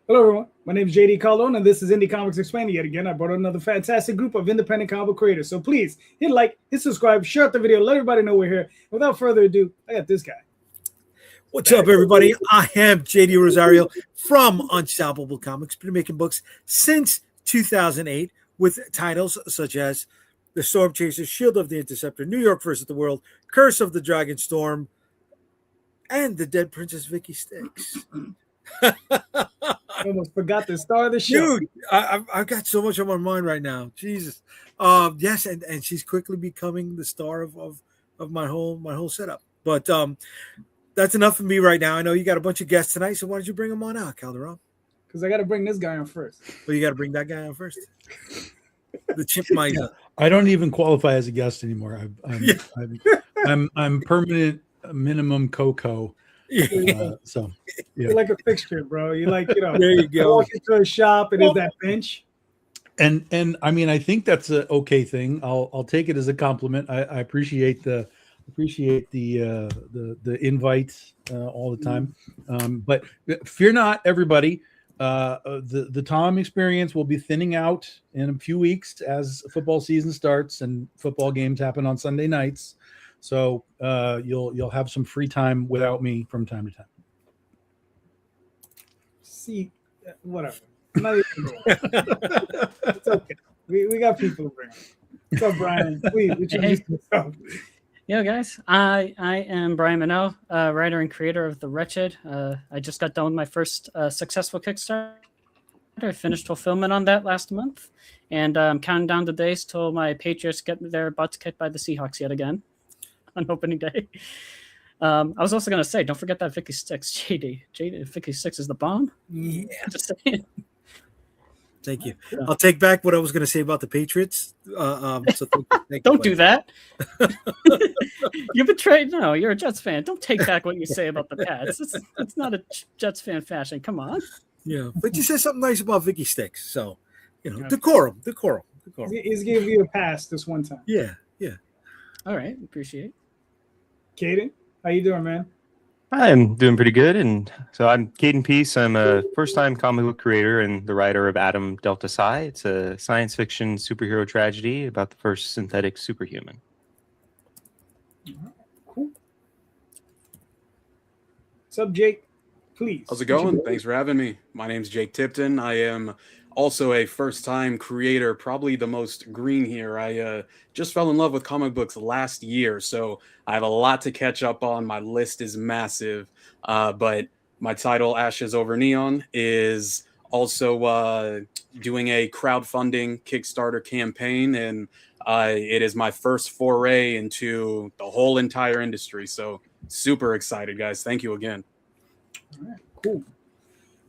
Hello, everyone. My name is JD Calderon, and this is Indie Comics Explained yet again. I brought another fantastic group of independent comic book creators. So please hit like, hit subscribe, share out the video, let everybody know we're here. Without further ado, I got this guy. What's up, everybody? I am Dee Rosario from Unstoppable Comics. Been making books since 2008 with titles such as The Storm Chaser, Shield of the Interceptor, New York vs. the World, Curse of the Dragon Storm, and The Dead Princess Vicky Sticks. I almost forgot the star of the show. Dude, I've got so much on my mind right now. Jesus. Yes, and she's quickly becoming the star of my whole setup. But that's enough for me right now. I know you got a bunch of guests tonight, so why don't you bring them on out, Calderon? Because I got to bring this guy on first. Well, you got to bring that guy on first. The chimp miser. Yeah, I don't even qualify as a guest anymore. I'm permanent minimum Coco. So You're like a fixture, bro. You like, there you go. Walk into a shop and there's that bench. And I mean, I think that's an okay thing. I'll take it as a compliment. I appreciate the invite all the time. But fear not, everybody. The Tom experience will be thinning out in a few weeks as football season starts and football games happen on Sunday nights. So you'll have some free time without me from time to time. See, whatever. It's okay. We got people to bring. What's up, Brian? Please introduce yourself. Yo, guys. I am Brian Mannell, writer and creator of The Wretched. I just got done with my first successful Kickstarter. I finished fulfillment on that last month, and I'm counting down the days till my Patriots get their butts kicked by the Seahawks yet again on opening day. I was also going to say, don't forget that Vicky Sticks, JD. Vicky Sticks is the bomb. Yeah. Just saying. Thank you. I'll take back what I was going to say about the Patriots. So thank don't do that. You betrayed. No, you're a Jets fan. Don't take back what you say about the Pats. It's not a Jets fan fashion. Come on. Yeah, but you said something nice about Vicky Sticks, so decorum. He's giving you a pass this one time. Yeah. All right, appreciate. Kaden, how you doing, man? I'm doing pretty good, and so I'm Kaden Peace. I'm a first-time comic book creator and the writer of Adam Delta Psi. It's a science fiction superhero tragedy about the first synthetic superhuman. Cool. What's up, Jake? Please. How's it going? Thanks for having me. My name's Jake Tipton. I am also a first-time creator, probably the most green here. I just fell in love with comic books last year, so I have a lot to catch up on. My list is massive, but my title, Ashes Over Neon, is also doing a crowdfunding Kickstarter campaign, and it is my first foray into the whole entire industry, so super excited, guys. Thank you again. All right, cool.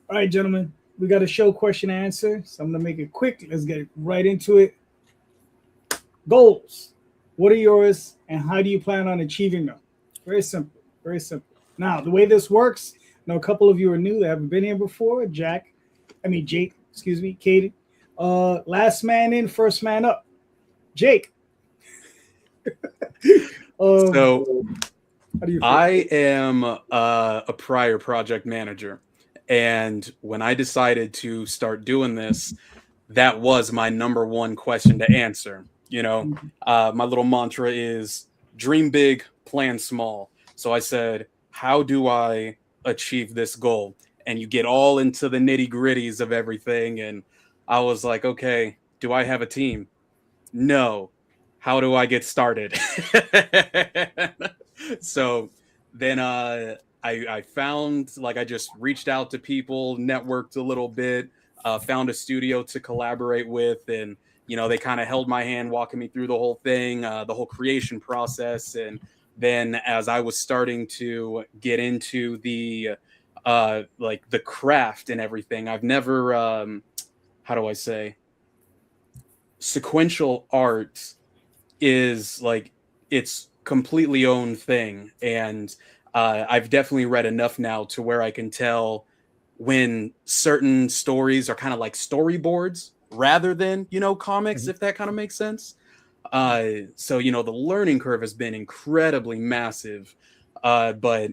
All right, gentlemen, we got a show question and answer, so I'm going to make it quick. Let's get right into it. Goals. What are yours, and how do you plan on achieving them? Very simple. Very simple. Now, the way this works, I know a couple of you are new that haven't been here before. Jake, Kaden. Last man in, first man up. Jake. So how do you feel? I am a prior project manager. And when I decided to start doing this, that was my number one question to answer. My little mantra is dream big, plan small. So I said, how do I achieve this goal? And you get all into the nitty gritties of everything. And I was like, okay, do I have a team? No. How do I get started? So then I found, I just reached out to people, networked a little bit, found a studio to collaborate with, and they kind of held my hand, walking me through the whole thing, the whole creation process. And then as I was starting to get into the the craft and everything, I've never how do I say, sequential art is its completely own thing, and I've definitely read enough now to where I can tell when certain stories are kind of like storyboards rather than, comics, if that kind of makes sense. So, the learning curve has been incredibly massive. But,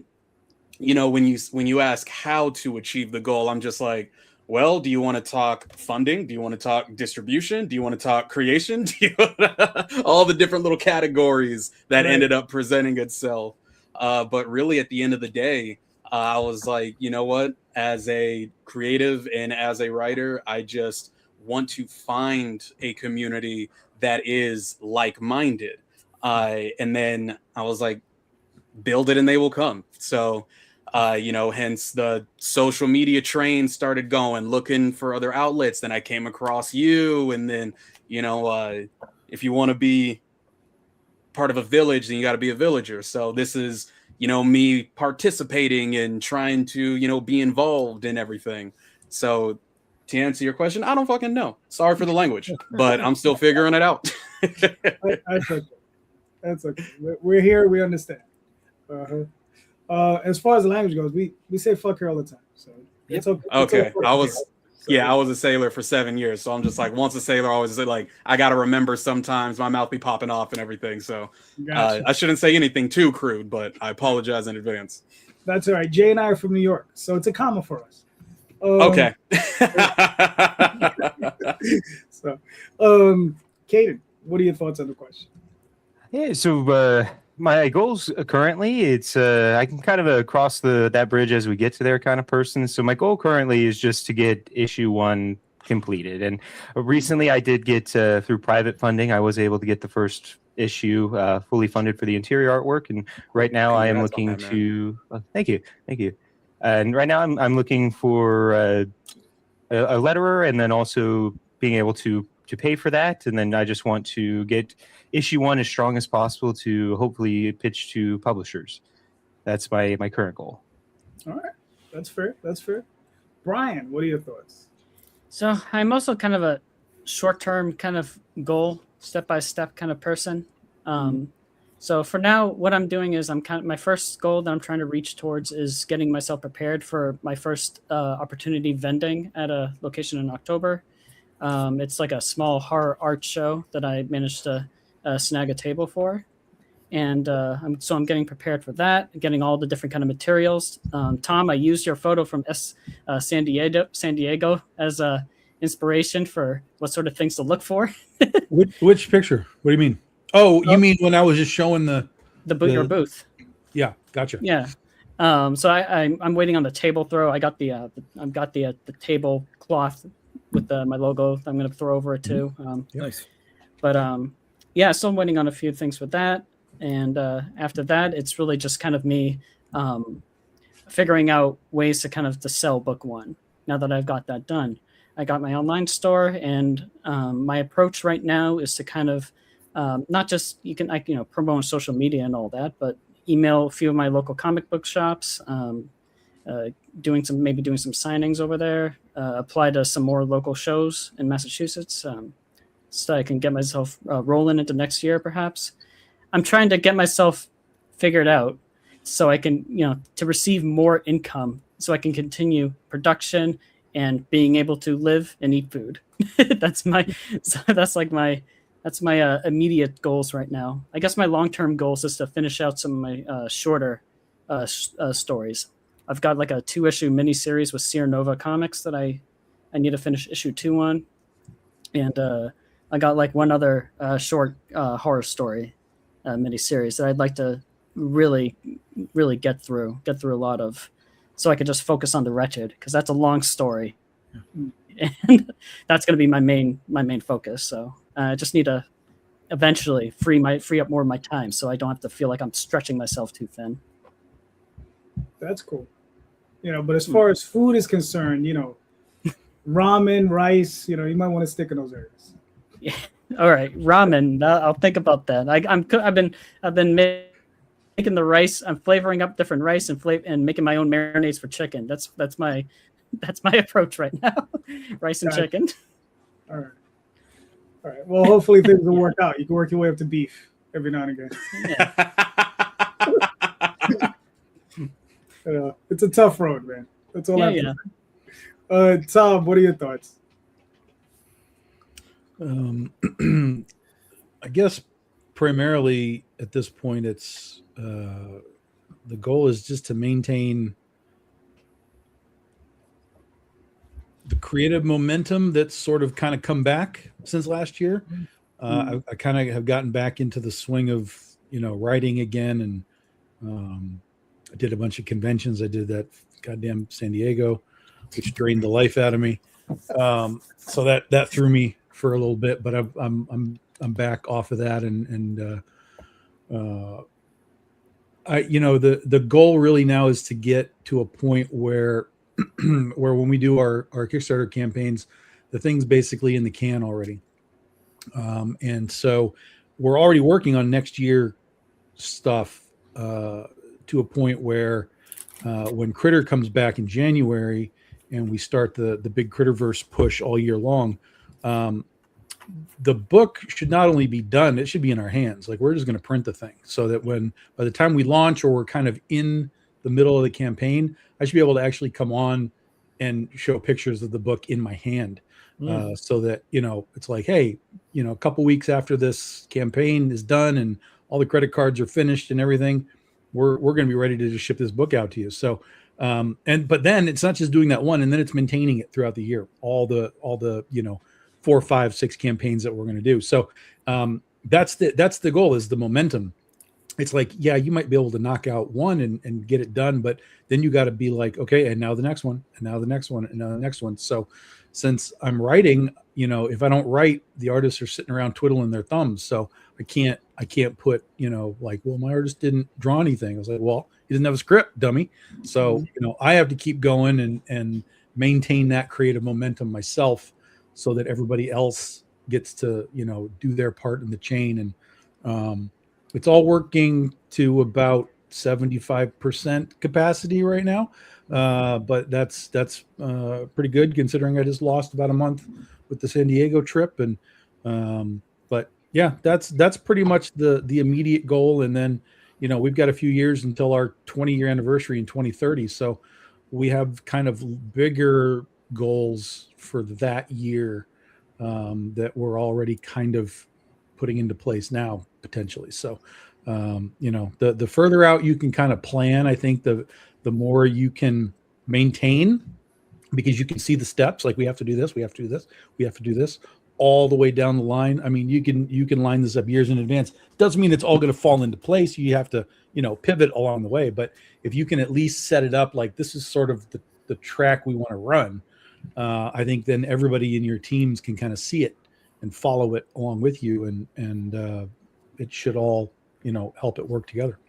when you ask how to achieve the goal, I'm just like, well, do you want to talk funding? Do you want to talk distribution? Do you want to talk creation? All the different little categories that Right. ended up presenting itself. But really, at the end of the day, I was like, you know what? As a creative and as a writer, I just want to find a community that is like-minded. And then I was like, build it and they will come. So, hence the social media train started going, looking for other outlets. Then I came across you. And then, if you want to be part of a village, then you got to be a villager. So this is, me participating and trying to, be involved in everything. So to answer your question, I don't fucking know. Sorry for the language, but I'm still figuring it out. That's okay. That's okay. We're here. We understand. As far as the language goes, we say fuck here all the time. So it's okay. Okay. So, I was a sailor for 7 years. So I'm just like, once a sailor, I always like, I got to remember sometimes my mouth be popping off and everything. So gotcha. I shouldn't say anything too crude, but I apologize in advance. That's all right. Jay and I are from New York, so it's a comma for us. Okay. So, Kaden, what are your thoughts on the question? Yeah, so my goals currently, it's I can kind of cross that bridge as we get to there kind of person. So my goal currently is just to get issue 1 completed. And recently I did get through private funding, I was able to get the first issue fully funded for the interior artwork. And right now I am looking to thank you. And right now I'm looking for a letterer, and then also being able to pay for that. And then I just want to get issue 1 as strong as possible to hopefully pitch to publishers. That's my current goal. All right. That's fair. Brian, what are your thoughts? So I'm also kind of a short-term kind of goal, step-by-step kind of person. So for now, what I'm doing is my first goal that I'm trying to reach towards is getting myself prepared for my first opportunity vending at a location in October. It's like a small horror art show that I managed to snag a table for. And I'm getting prepared for that, getting all the different kind of materials. Tom, I used your photo from San Diego as a inspiration for what sort of things to look for. Which picture? What do you mean? Oh, you mean when I was just showing your booth? Yeah, gotcha. Yeah. So I'm waiting on the table throw. I got the table cloth with my logo. I'm going to throw over it too. Nice. But so I'm waiting on a few things with that. And after that, it's really just kind of me figuring out ways to kind of to sell book 1. Now that I've got that done, I got my online store, and my approach right now is to kind of not just promote on social media and all that, but email a few of my local comic book shops, doing some signings over there, apply to some more local shows in Massachusetts, so I can get myself rolling into next year, perhaps. I'm trying to get myself figured out so I can, to receive more income so I can continue production and being able to live and eat food. That's my immediate goals right now. I guess my long-term goals is to finish out some of my shorter stories. I've got like a 2-issue miniseries with Sierra Nova Comics that I need to finish issue 2 on. And I got like one other short horror story miniseries that I'd like to really get through a lot of, so I could just focus on the Wretched, because that's a long story, and that's going to be my main focus. So I just need to eventually free up more of my time, so I don't have to feel like I'm stretching myself too thin. That's cool. But as far as food is concerned, ramen, rice, you might want to stick in those areas. Yeah. All right, ramen. I'll think about that. I've been making the rice. I'm flavoring up different rice and making my own marinades for chicken. That's my approach right now. Rice and chicken. All right. Well, hopefully things will work out. You can work your way up to beef every now and again. Yeah. It's a tough road, man. That's all I have to say. Tom, what are your thoughts? I guess primarily at this point, it's the goal is just to maintain the creative momentum that's sort of kind of come back since last year. I kind of have gotten back into the swing of, writing again. And I did a bunch of conventions. I did that goddamn San Diego, which drained the life out of me. So that threw me for a little bit, but I'm back off of that. And the goal really now is to get to a point where when we do our Kickstarter campaigns, the thing's basically in the can already. And so we're already working on next year stuff to a point where when Critter comes back in January and we start the big Critterverse push all year long, the book should not only be done, it should be in our hands. Like, we're just going to print the thing so that by the time we launch, or we're kind of in the middle of the campaign, I should be able to actually come on and show pictures of the book in my hand. So that, it's like, hey, a couple weeks after this campaign is done and all the credit cards are finished and everything, we're going to be ready to just ship this book out to you. So, but then it's not just doing that one, and then it's maintaining it throughout the year, all the 4, 5, 6 campaigns that we're going to do. So that's the goal, is the momentum. It's like, yeah, you might be able to knock out one and get it done, but then you got to be like, okay, and now the next one, and now the next one, and now the next one. So since I'm writing, if I don't write, the artists are sitting around twiddling their thumbs. So I can't put, like, well, my artist didn't draw anything. I was like, well, he didn't have a script, dummy. So, I have to keep going and maintain that creative momentum myself, so that everybody else gets to, do their part in the chain. And it's all working to about 75% capacity right now. But that's pretty good, considering I just lost about a month with the San Diego trip. And but yeah, that's pretty much the immediate goal. And then, we've got a few years until our 20-year anniversary in 2030. So we have kind of bigger goals for that year that we're already kind of putting into place now, potentially. So the further out you can kind of plan, I think the more you can maintain, because you can see the steps, like, we have to do this, we have to do this, we have to do this, all the way down the line. I mean, you can line this up years in advance. Doesn't mean it's all going to fall into place. You have to, pivot along the way. But if you can at least set it up like, this is sort of the track we want to run, I think then everybody in your teams can kind of see it and follow it along with you, and it should all, help it work together.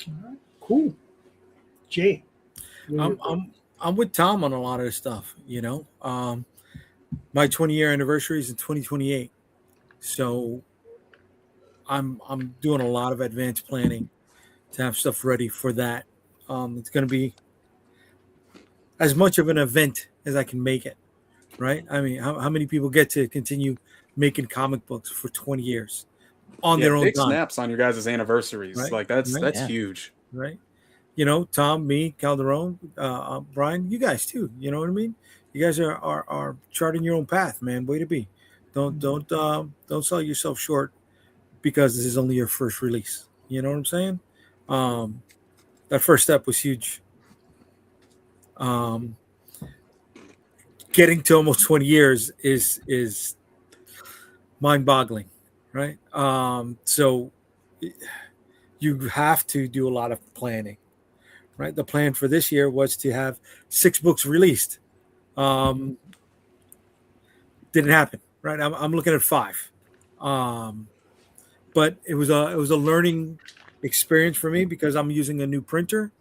All right, cool. Jay, I'm with Tom on a lot of this stuff. My 20-year anniversary is in 2028, so I'm doing a lot of advanced planning to have stuff ready for that. It's going to be as much of an event as I can make it, right? I mean, how many people get to continue making comic books for 20 years on their own big time? Snaps on your guys' anniversaries, Right? like that's huge, right? Tom, me, Calderon, Brian, you guys too. You know what I mean? You guys are charting your own path, man. Way to be. Don't sell yourself short because this is only your first release. You know what I'm saying? That first step was huge. Getting to almost 20 years is mind-boggling, right? So you have to do a lot of planning, right? The plan for this year was to have 6 books released. Didn't happen, right? I'm looking at 5. But it was a learning experience for me, because I'm using a new printer,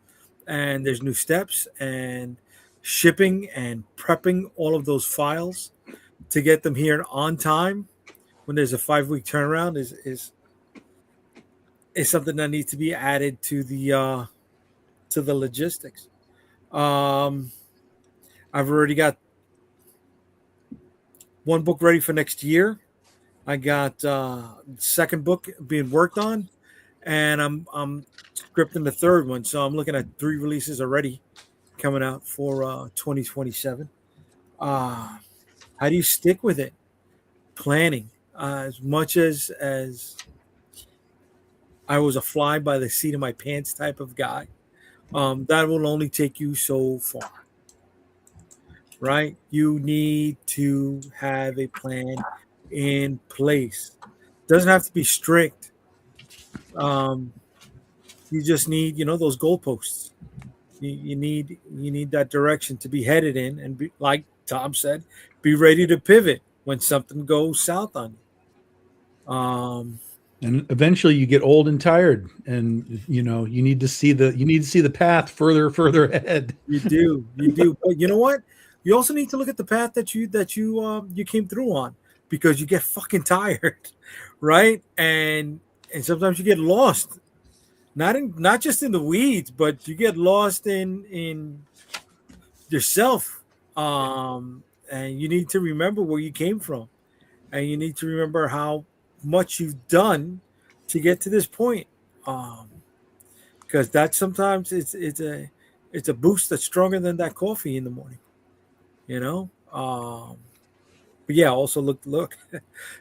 and there's new steps and shipping and prepping all of those files to get them here on time when there's a 5-week turnaround is something that needs to be added to the logistics. I've already got 1 book ready for next year. I got second book being worked on, and I'm scripting the third one. So I'm looking at 3 releases already coming out for 2027. How do you stick with it? Planning. As much as I was a fly by the seat of my pants type of guy, that will only take you so far. right? You need to have a plan in place. Doesn't have to be strict. You just need, those goalposts. You need that direction to be headed in, and be, like Tom said, be ready to pivot when something goes south on you. And eventually you get old and tired, and you need to see the path further ahead. You do. But you know what? You also need to look at the path that you came through on, because you get fucking tired, right? And sometimes you get lost. Not just in the weeds, but you get lost in yourself. And you need to remember where you came from, and you need to remember how much you've done to get to this point. Because that sometimes it's a boost that's stronger than that coffee in the morning, But yeah, also look,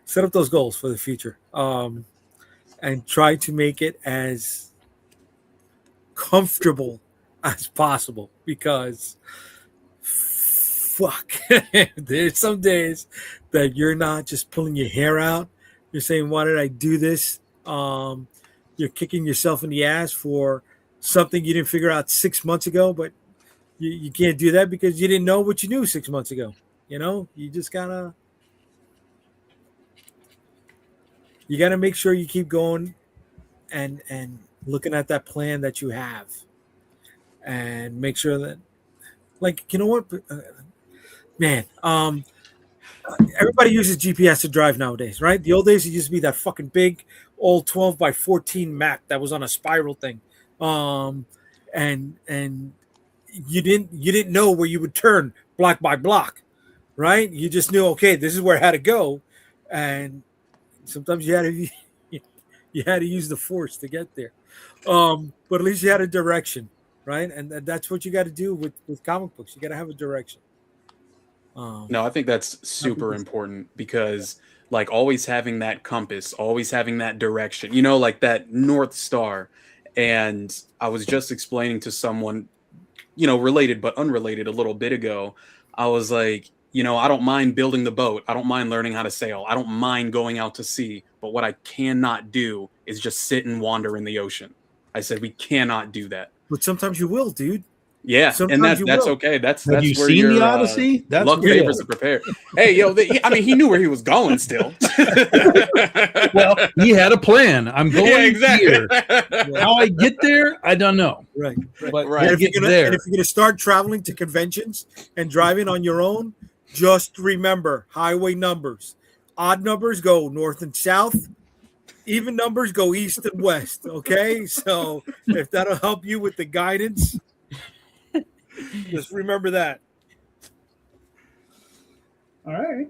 set up those goals for the future, and try to make it as comfortable as possible, because fuck, there's some days that you're not just pulling your hair out. You're saying, why did I do this? You're kicking yourself in the ass for something you didn't figure out 6 months ago, but you can't do that because you didn't know what you knew 6 months ago. You just gotta make sure you keep going and looking at that plan that you have, and make sure that, man, everybody uses GPS to drive nowadays, right? The old days, it used to be that fucking big old 12 by 14 map that was on a spiral thing, and you didn't know where you would turn block by block, right? You just knew, okay, this is where I had to go, and sometimes you had to use the force to get there, but at least you had a direction, right? And that's what you got to do with comic books. You got to have a direction. No, I think that's super important, because like always having that compass, always having that direction, like that North Star. And I was just explaining to someone, related but unrelated a little bit ago. I was like, I don't mind building the boat. I don't mind learning how to sail. I don't mind going out to sea. But what I cannot do is just sit and wander in the ocean. I said, we cannot do that. But sometimes you will, dude. Yeah, sometimes and that's okay. That's Have you where seen the Odyssey? That's luck favors the prepared. Hey, he knew where he was going still. Well, he had a plan. I'm going here. Yeah. How I get there, I don't know. Right. But Right. I And get if you're there. going to start traveling to conventions and driving on your own, just remember highway numbers. Odd numbers go north and south. Even numbers go east and west. Okay, so if that'll help you with the guidance, just remember that. All right,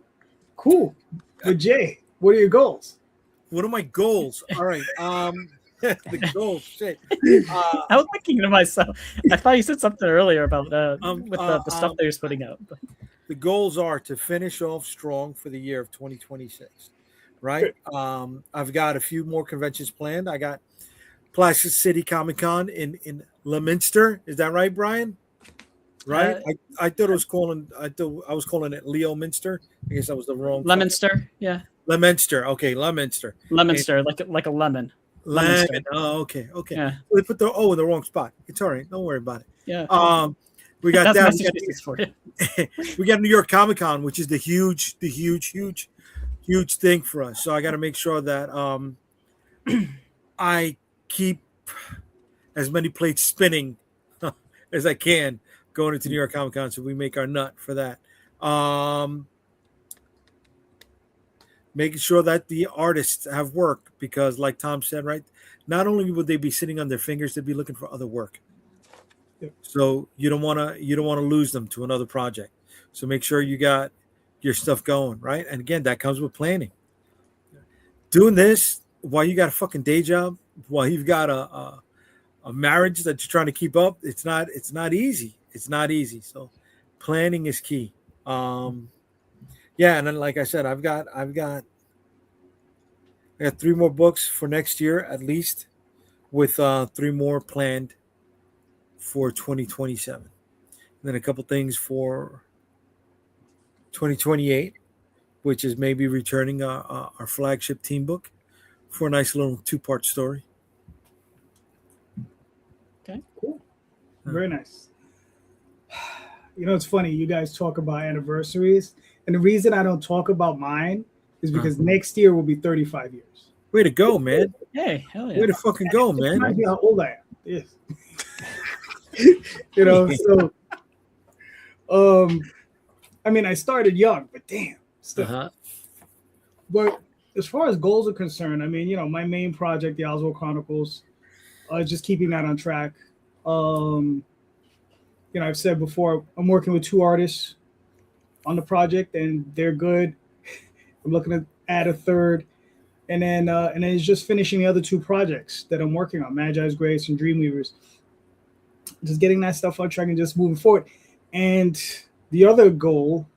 cool. But Jay, what are your goals? What are my goals? All right, the goals. Shit. I was thinking to myself, I thought you said something earlier about with the stuff that you're putting out. The goals are to finish off strong for the year of 2026, right? I've got a few more conventions planned. I got Plastic City Comic Con in Leominster. Is that right, Brian? Right? I thought I was calling it Leo Minster. I guess that was the wrong. Leominster, yeah. Leominster. Okay, Leominster. Leominster, like a lemon. Lemon. Oh, okay. Yeah. They put the O in the wrong spot. It's all right. Don't worry about it. Yeah. We got That's that. Massachusetts for you. We got New York Comic Con, which is the huge thing for us. So I got to make sure that I keep as many plates spinning as I can going into New York Comic Con, so we make our nut for that. Making sure that the artists have work, because like Tom said, right, not only would they be sitting on their fingers, they'd be looking for other work. Yep. So you don't want to lose them to another project. So make sure you got your stuff going, right? And again, that comes with planning. Doing this while you got a fucking day job, while you've got a marriage that you're trying to keep up, it's not easy. It's not easy. So planning is key. Yeah, and then like I said, I've got 3 more books for next year at least, with 3 more planned for 2027. And then a couple things for 2028, which is maybe returning our flagship team book for a nice little 2-part story. Okay. Cool. Very nice. You know, it's funny. You guys talk about anniversaries. And the reason I don't talk about mine is because next year will be 35 years. Way to go, man. Hey, hell yeah. Way to fucking go, It man. might be how old I am. Yes. You know, so I mean, I started young, but damn. Still. Uh-huh. But as far as goals are concerned, I mean, you know, my main project, the Oswald Chronicles, just keeping that on track. You know, I've said before, I'm working with 2 artists on the project, and they're good. I'm looking to add a 3rd, and then it's just finishing the other 2 projects that I'm working on, Magi's Grace and Dreamweavers. Just getting that stuff on track and just moving forward. And the other goal,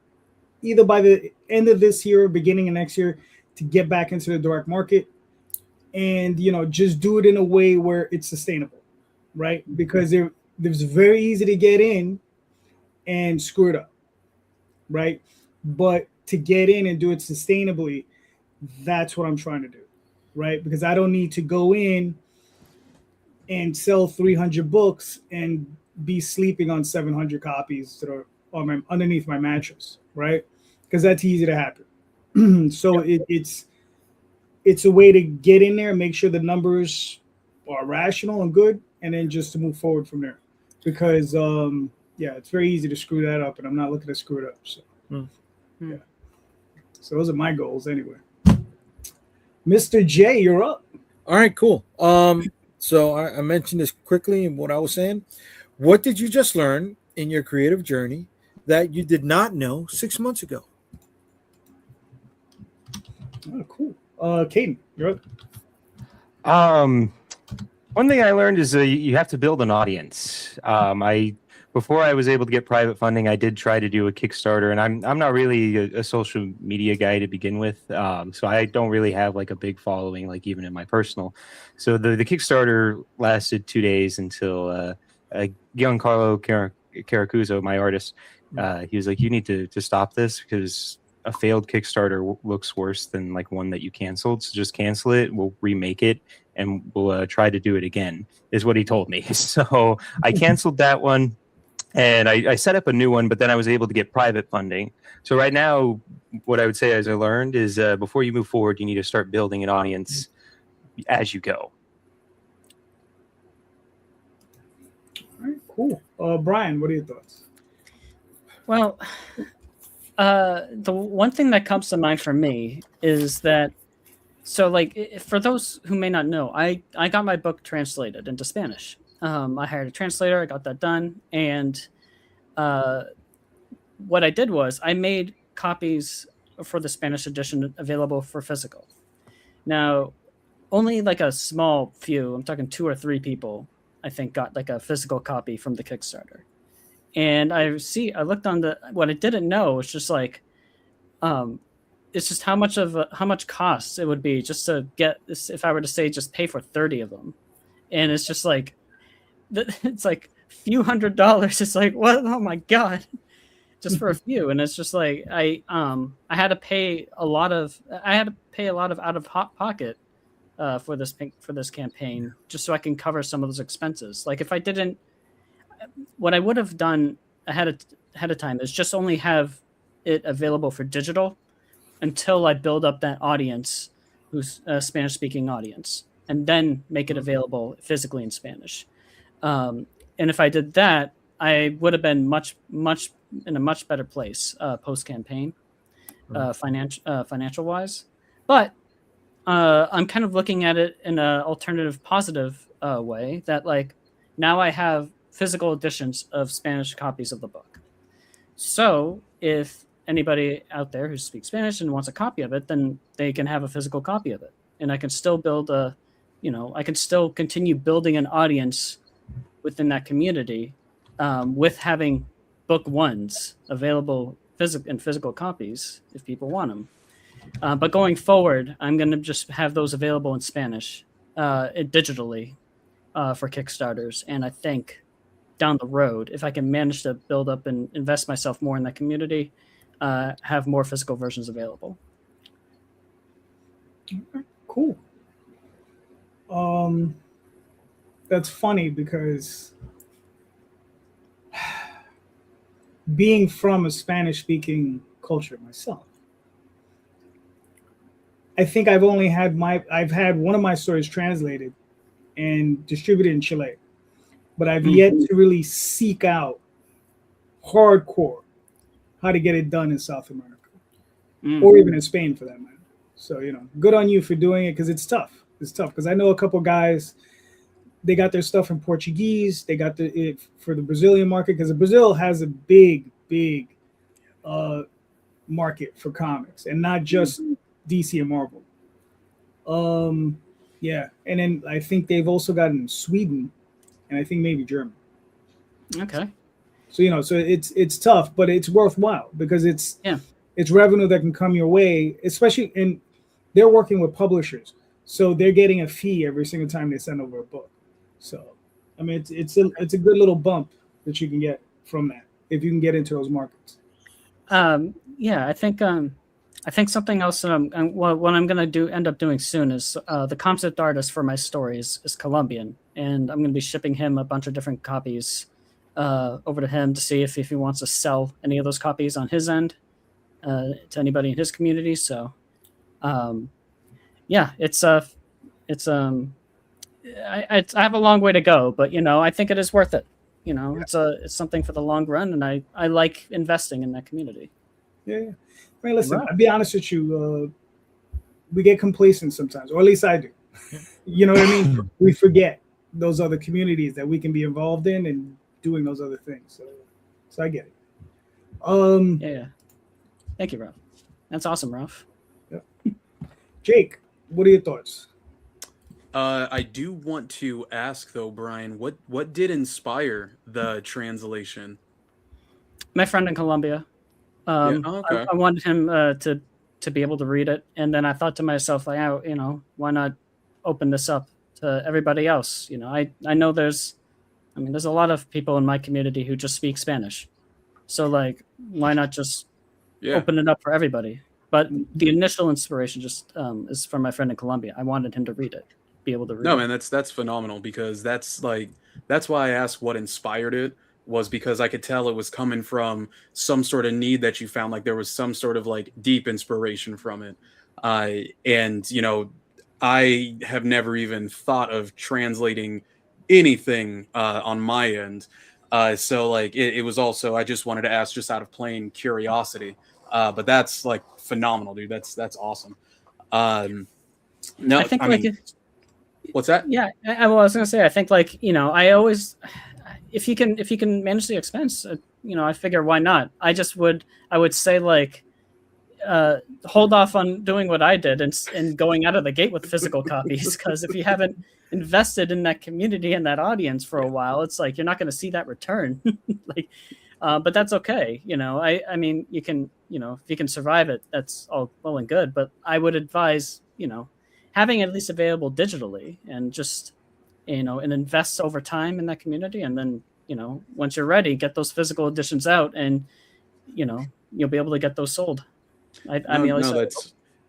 either by the end of this year or beginning of next year, to get back into the direct market, and you know, just do it in a way where it's sustainable, right? Because it's very easy to get in and screw it up, right? But to get in and do it sustainably, that's what I'm trying to do, right? Because I don't need to go in and sell 300 books and be sleeping on 700 copies that are underneath my mattress, right? Because that's easy to happen. So it's a way to get in there and make sure the numbers are rational and good, and then just to move forward from there. Because yeah, it's very easy to screw that up, and I'm not looking to screw it up. So yeah. So those are my goals anyway. Mr. J, you're up. All right, cool. So I mentioned this quickly in what I was saying. What did you just learn in your creative journey that you did not know 6 months ago? Oh, cool. Kaden, you're up. One thing I learned is you have to build an audience. Before I was able to get private funding, I did try to do a Kickstarter, and I'm not really a social media guy to begin with, so I don't really have like a big following, like even in my personal. So the Kickstarter lasted 2 days until Giancarlo Caracuzo, my artist, he was like, "You need to stop this because a failed Kickstarter looks worse than like one that you canceled. So just cancel it. We'll remake it, and we'll try to do it again," is what he told me. So I canceled that one. And I set up a new one, but then I was able to get private funding. So right now, what I would say as I learned is before you move forward, you need to start building an audience as you go. All right, cool. Brian, what are your thoughts? Well, the one thing that comes to mind for me is that, so like for those who may not know, I got my book translated into Spanish. I hired a translator. I got that done. And what I did was I made copies for the Spanish edition available for physical. Now, only like a small few, I'm talking 2 or 3 people, I think, got like a physical copy from the Kickstarter. And I looked on what I didn't know was just like, it's just how much costs it would be just to get this, if I were to say just pay for 30 of them. And it's just like, it's like a few $100s. It's like, what? Oh my God, just for a few. And it's just like, I had to pay a lot of out of hot pocket for this campaign, just so I can cover some of those expenses. Like if I didn't, what I would have done ahead of time is just only have it available for digital until I build up that audience, who's a Spanish speaking audience, and then make it available physically in Spanish. And if I did that, I would have been much in a much better place post campaign, financial wise. But I'm kind of looking at it in an alternative, positive way that like now I have physical editions of Spanish copies of the book. So if anybody out there who speaks Spanish and wants a copy of it, then they can have a physical copy of it, and I can still build I can still continue building an audience within that community with having book ones available in physical copies if people want them. But going forward, I'm going to just have those available in Spanish digitally for Kickstarters. And I think down the road, if I can manage to build up and invest myself more in that community, have more physical versions available. Cool. That's funny because being from a Spanish-speaking culture myself, I think I've had one of my stories translated and distributed in Chile, but I've yet to really seek out hardcore how to get it done in South America or even in Spain for that matter. So, good on you for doing it because it's tough. It's tough because I know a couple guys, they got their stuff in Portuguese. They got it for the Brazilian market because Brazil has a big market for comics and not just DC and Marvel. Yeah, and then I think they've also gotten Sweden, and I think maybe Germany. Okay. So so it's tough, but it's worthwhile because it's revenue that can come your way, especially they're working with publishers, so they're getting a fee every single time they send over a book. So, I mean, it's a good little bump that you can get from that if you can get into those markets. Yeah, I think something else what I'm going to end up doing soon is the concept artist for my stories is Colombian, and I'm going to be shipping him a bunch of different copies over to him to see if he wants to sell any of those copies on his end to anybody in his community. So, yeah, I have a long way to go, but I think it is worth it. It's something for the long run, and I like investing in that community. Yeah. I mean, listen, I'll be honest with you. We get complacent sometimes, or at least I do. You know what I mean? We forget those other communities that we can be involved in and doing those other things. So I get it. Yeah. Thank you, Ralph. That's awesome, Ralph. Yeah. Jake, what are your thoughts? I do want to ask though, Brian, what did inspire the translation? My friend in Colombia. Okay. I wanted him to be able to read it, and then I thought to myself, like, why not open this up to everybody else? I know there's a lot of people in my community who just speak Spanish, so like, why not just open it up for everybody? But the initial inspiration just is from my friend in Colombia. I wanted him to read it, be able to read it. No, man, that's phenomenal because that's why I asked what inspired it. Was because I could tell it was coming from some sort of need that you found, like there was some sort of like deep inspiration from it. And I have never even thought of translating anything on my end. So like it was also, I just wanted to ask just out of plain curiosity. But that's like phenomenal, dude. That's awesome. No, I think what's that? Yeah, I was gonna say, I think like, I always, if you can manage the expense, I figure why not. I would say like, hold off on doing what I did and going out of the gate with physical copies, because if you haven't invested in that community and that audience for a while, it's like you're not going to see that return. But that's okay. I mean, you can, if you can survive it, that's all well and good. But I would advise, having it at least available digitally and just, and invest over time in that community. And then, once you're ready, get those physical editions out and, you'll be able to get those sold.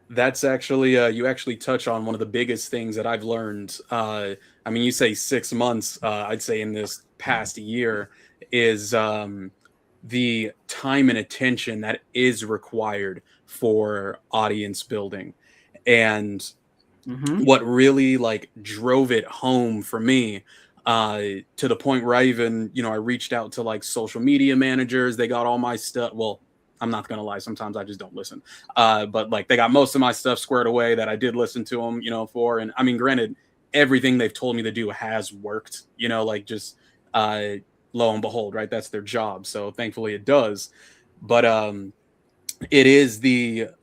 That's actually, you actually touch on one of the biggest things that I've learned. You say 6 months, I'd say in this past year is the time and attention that is required for audience building. And what really like drove it home for me to the point where I even, I reached out to like social media managers. They got all my stuff. Well, I'm not going to lie. Sometimes I just don't listen. But like they got most of my stuff squared away that I did listen to them, for. And I mean, granted, everything they've told me to do has worked, just lo and behold, right? That's their job. So thankfully it does. But it is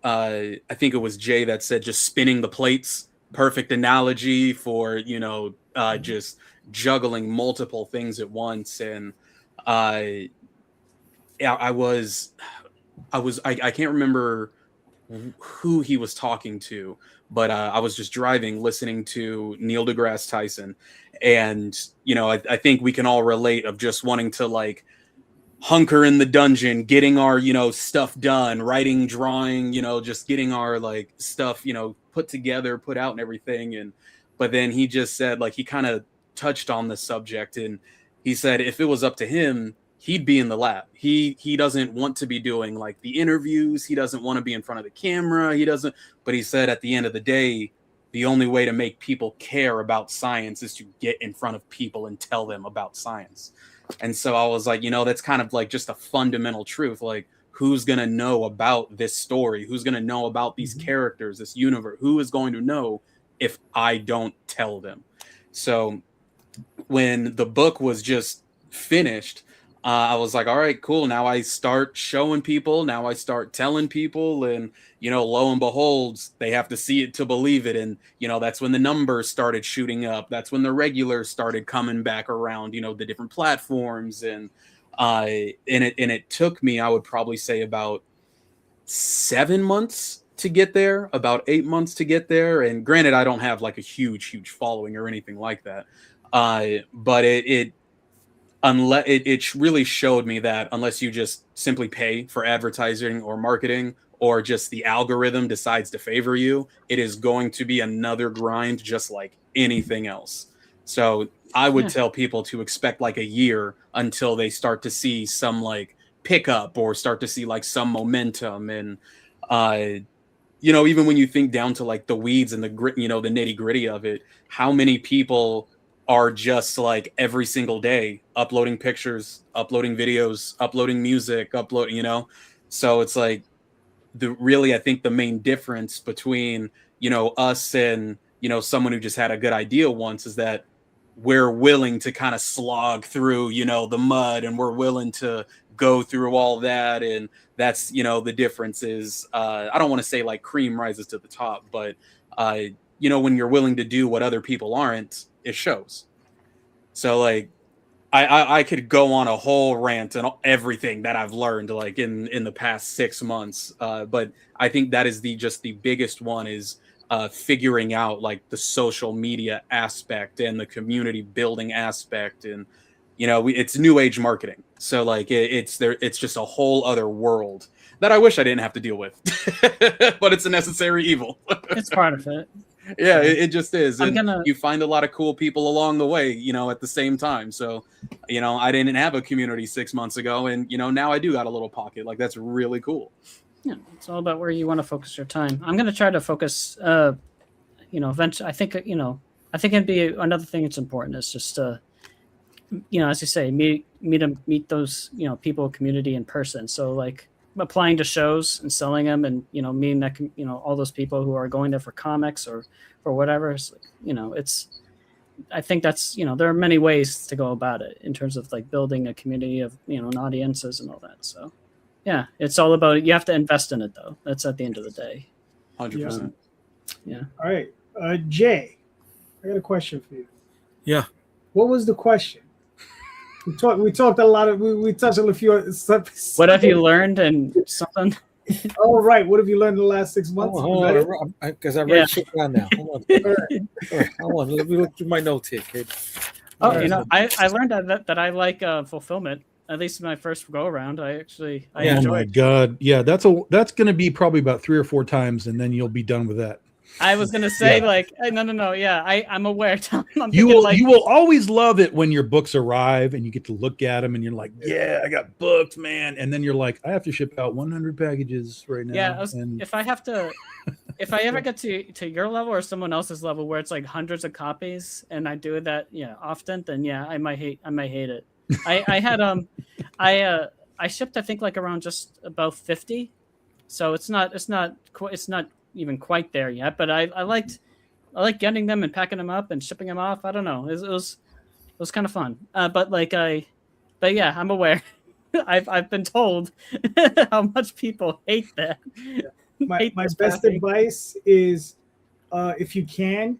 I think it was Jay that said just spinning the plates. Perfect analogy for, just juggling multiple things at once. And I can't remember who he was talking to, but I was just driving, listening to Neil deGrasse Tyson. And, I think we can all relate of just wanting to like hunker in the dungeon, getting our, stuff done, writing, drawing, just getting our like stuff, put together, put out and everything. But then he just said, like, he kind of touched on the subject, and he said if it was up to him, he'd be in the lab. He doesn't want to be doing like the interviews. He doesn't want to be in front of the camera. But he said at the end of the day, the only way to make people care about science is to get in front of people and tell them about science. And so I was like, that's kind of like just a fundamental truth. Like, who's going to know about this story? Who's going to know about these characters, this universe? Who is going to know if I don't tell them? So when the book was just finished, I was like, all right, cool. Now I start showing people. Now I start telling people. And, lo and behold, they have to see it to believe it. And, that's when the numbers started shooting up. That's when the regulars started coming back around, the different platforms. And it took me, I would probably say, about 7 months to get there, about 8 months to get there. And granted, I don't have like a huge following or anything like that. But it really showed me that unless you just simply pay for advertising or marketing, or just the algorithm decides to favor you, it is going to be another grind just like anything else. So I would tell people to expect like a year until they start to see some like pickup or start to see like some momentum. And even when you think down to like the weeds and the grit, the nitty gritty of it, how many people are just like every single day uploading pictures, uploading videos, uploading music, so it's like I think the main difference between, us and, someone who just had a good idea once is that we're willing to kind of slog through, the mud, and we're willing to go through all that. And that's, the difference is, I don't want to say like cream rises to the top, but, when you're willing to do what other people aren't, it shows. So like I could go on a whole rant and everything that I've learned like in the past 6 months, but I think that is the biggest one is figuring out like the social media aspect and the community building aspect. And it's new age marketing, so like it's just a whole other world that I wish I didn't have to deal with. But it's a necessary evil. It's part of it. Yeah, it just is. And you find a lot of cool people along the way, at the same time. So, I didn't have a community 6 months ago, and, now I do got a little pocket. Like, that's really cool. Yeah, it's all about where you want to focus your time. I'm going to try to focus, eventually. I think it'd be another thing that's important is just, as you say, meet those, people, community in person. So, like, applying to shows and selling them, and meeting that all those people who are going there for comics or for whatever. I think that's there are many ways to go about it in terms of like building a community of and audiences and all that. So yeah, it's all about it. You have to invest in it though. That's at the end of the day. 100%. Yeah. All right, Jay, I got a question for you. Yeah. What was the question? We talked a lot of we touched on a few stuff. What have you learned and something? Oh, right. What have you learned in the last 6 months? Hold on, because I write shit down now. Hold on. All right, hold on. Let me look through my notes here, kid. Oh, I learned that I like fulfillment. At least my first go around, I enjoyed. Oh my god, yeah, that's going to be probably about 3 or 4 times, and then you'll be done with that. I was gonna say no. Yeah, I'm aware. You will always love it when your books arrive and you get to look at them and you're like, yeah, I got books, man. And then you're like, I have to ship out 100 packages right now. Yeah, if I ever get to your level or someone else's level where it's like hundreds of copies, and I do that often, then I might hate it. I had I shipped I think like around just about 50, so it's not even quite there yet, but I like getting them and packing them up and shipping them off. I don't know. It was kind of fun. But yeah, I'm aware. I've been told how much people hate that. My best advice is if you can,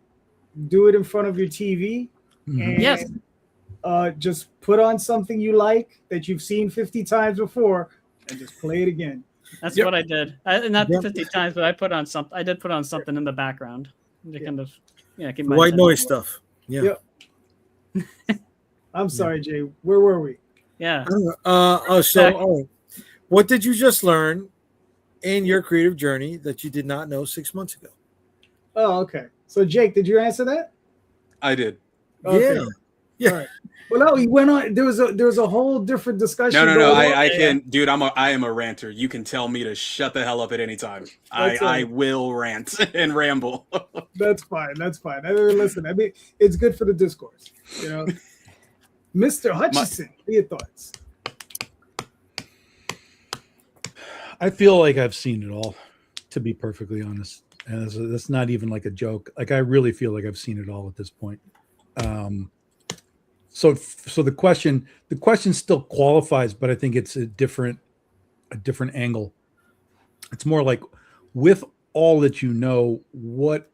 do it in front of your TV. And yes. Just put on something you like that you've seen 50 times before and just play it again. That's what I did. Not 50 times, but I did put on something in the background to kind of keep my white noise stuff. Yeah. I'm sorry, Jay. Where were we? Yeah. All right. What did you just learn in your creative journey that you did not know 6 months ago? Oh, okay. So Jake, did you answer that? I did. Okay. Yeah. All right. Well, no, he went on. There was a whole different discussion. No. going on. I can, dude. I am a ranter. You can tell me to shut the hell up at any time. I will rant and ramble. That's fine. That's fine. I mean, listen, I mean, it's good for the discourse. You know, Mr. Hutchison, what are your thoughts? I feel like I've seen it all, to be perfectly honest. And that's not even like a joke. Like, I really feel like I've seen it all at this point. So the question still qualifies, but I think it's a different angle. It's more like, with all that you know, what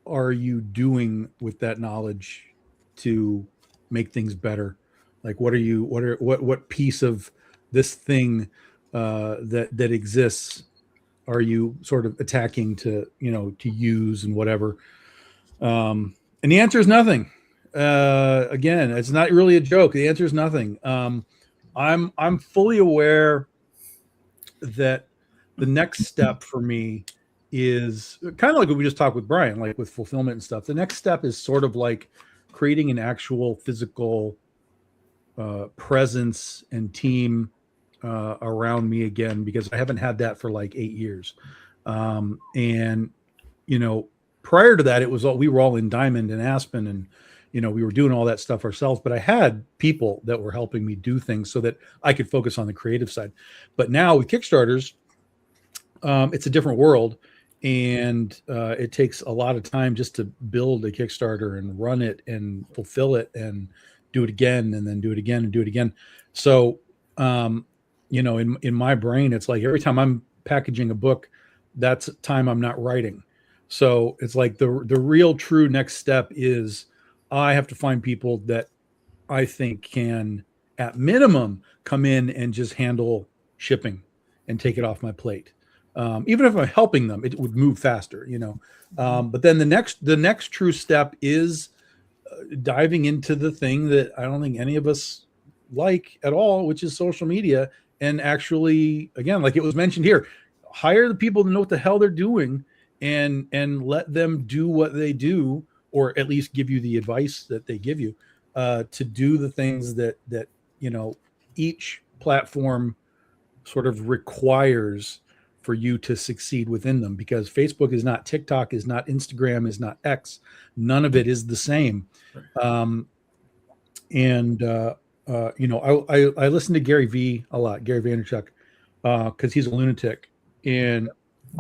are you doing with that knowledge to make things better? Like, what piece of this thing that exists are you sort of attacking to use and whatever? And the answer is nothing. Again, it's not really a joke. The answer is nothing. I'm fully aware that the next step for me is kind of like what we just talked with Brian, like with fulfillment and stuff. The next step is sort of like creating an actual physical presence and team around me again, because I haven't had that for like 8 years. And prior to that, we were all in Diamond and Aspen, and we were doing all that stuff ourselves, but I had people that were helping me do things so that I could focus on the creative side. But now with Kickstarters, it's a different world, and it takes a lot of time just to build a Kickstarter and run it and fulfill it and do it again and then do it again and do it again. So, in my brain, it's like every time I'm packaging a book, that's time I'm not writing. So it's like the real true next step is I have to find people that I think can, at minimum, come in and just handle shipping and take it off my plate. Even if I'm helping them, it would move faster, But then the next true step is diving into the thing that I don't think any of us like at all, which is social media. And actually, again, like it was mentioned here, hire the people that know what the hell they're doing and let them do what they do, or at least give you the advice that they give you to do the things that each platform sort of requires for you to succeed within them, because Facebook is not TikTok, is not Instagram, is not X. None of it is the same. Right. I listen to Gary V a lot, Gary Vaynerchuk, because he's a lunatic, and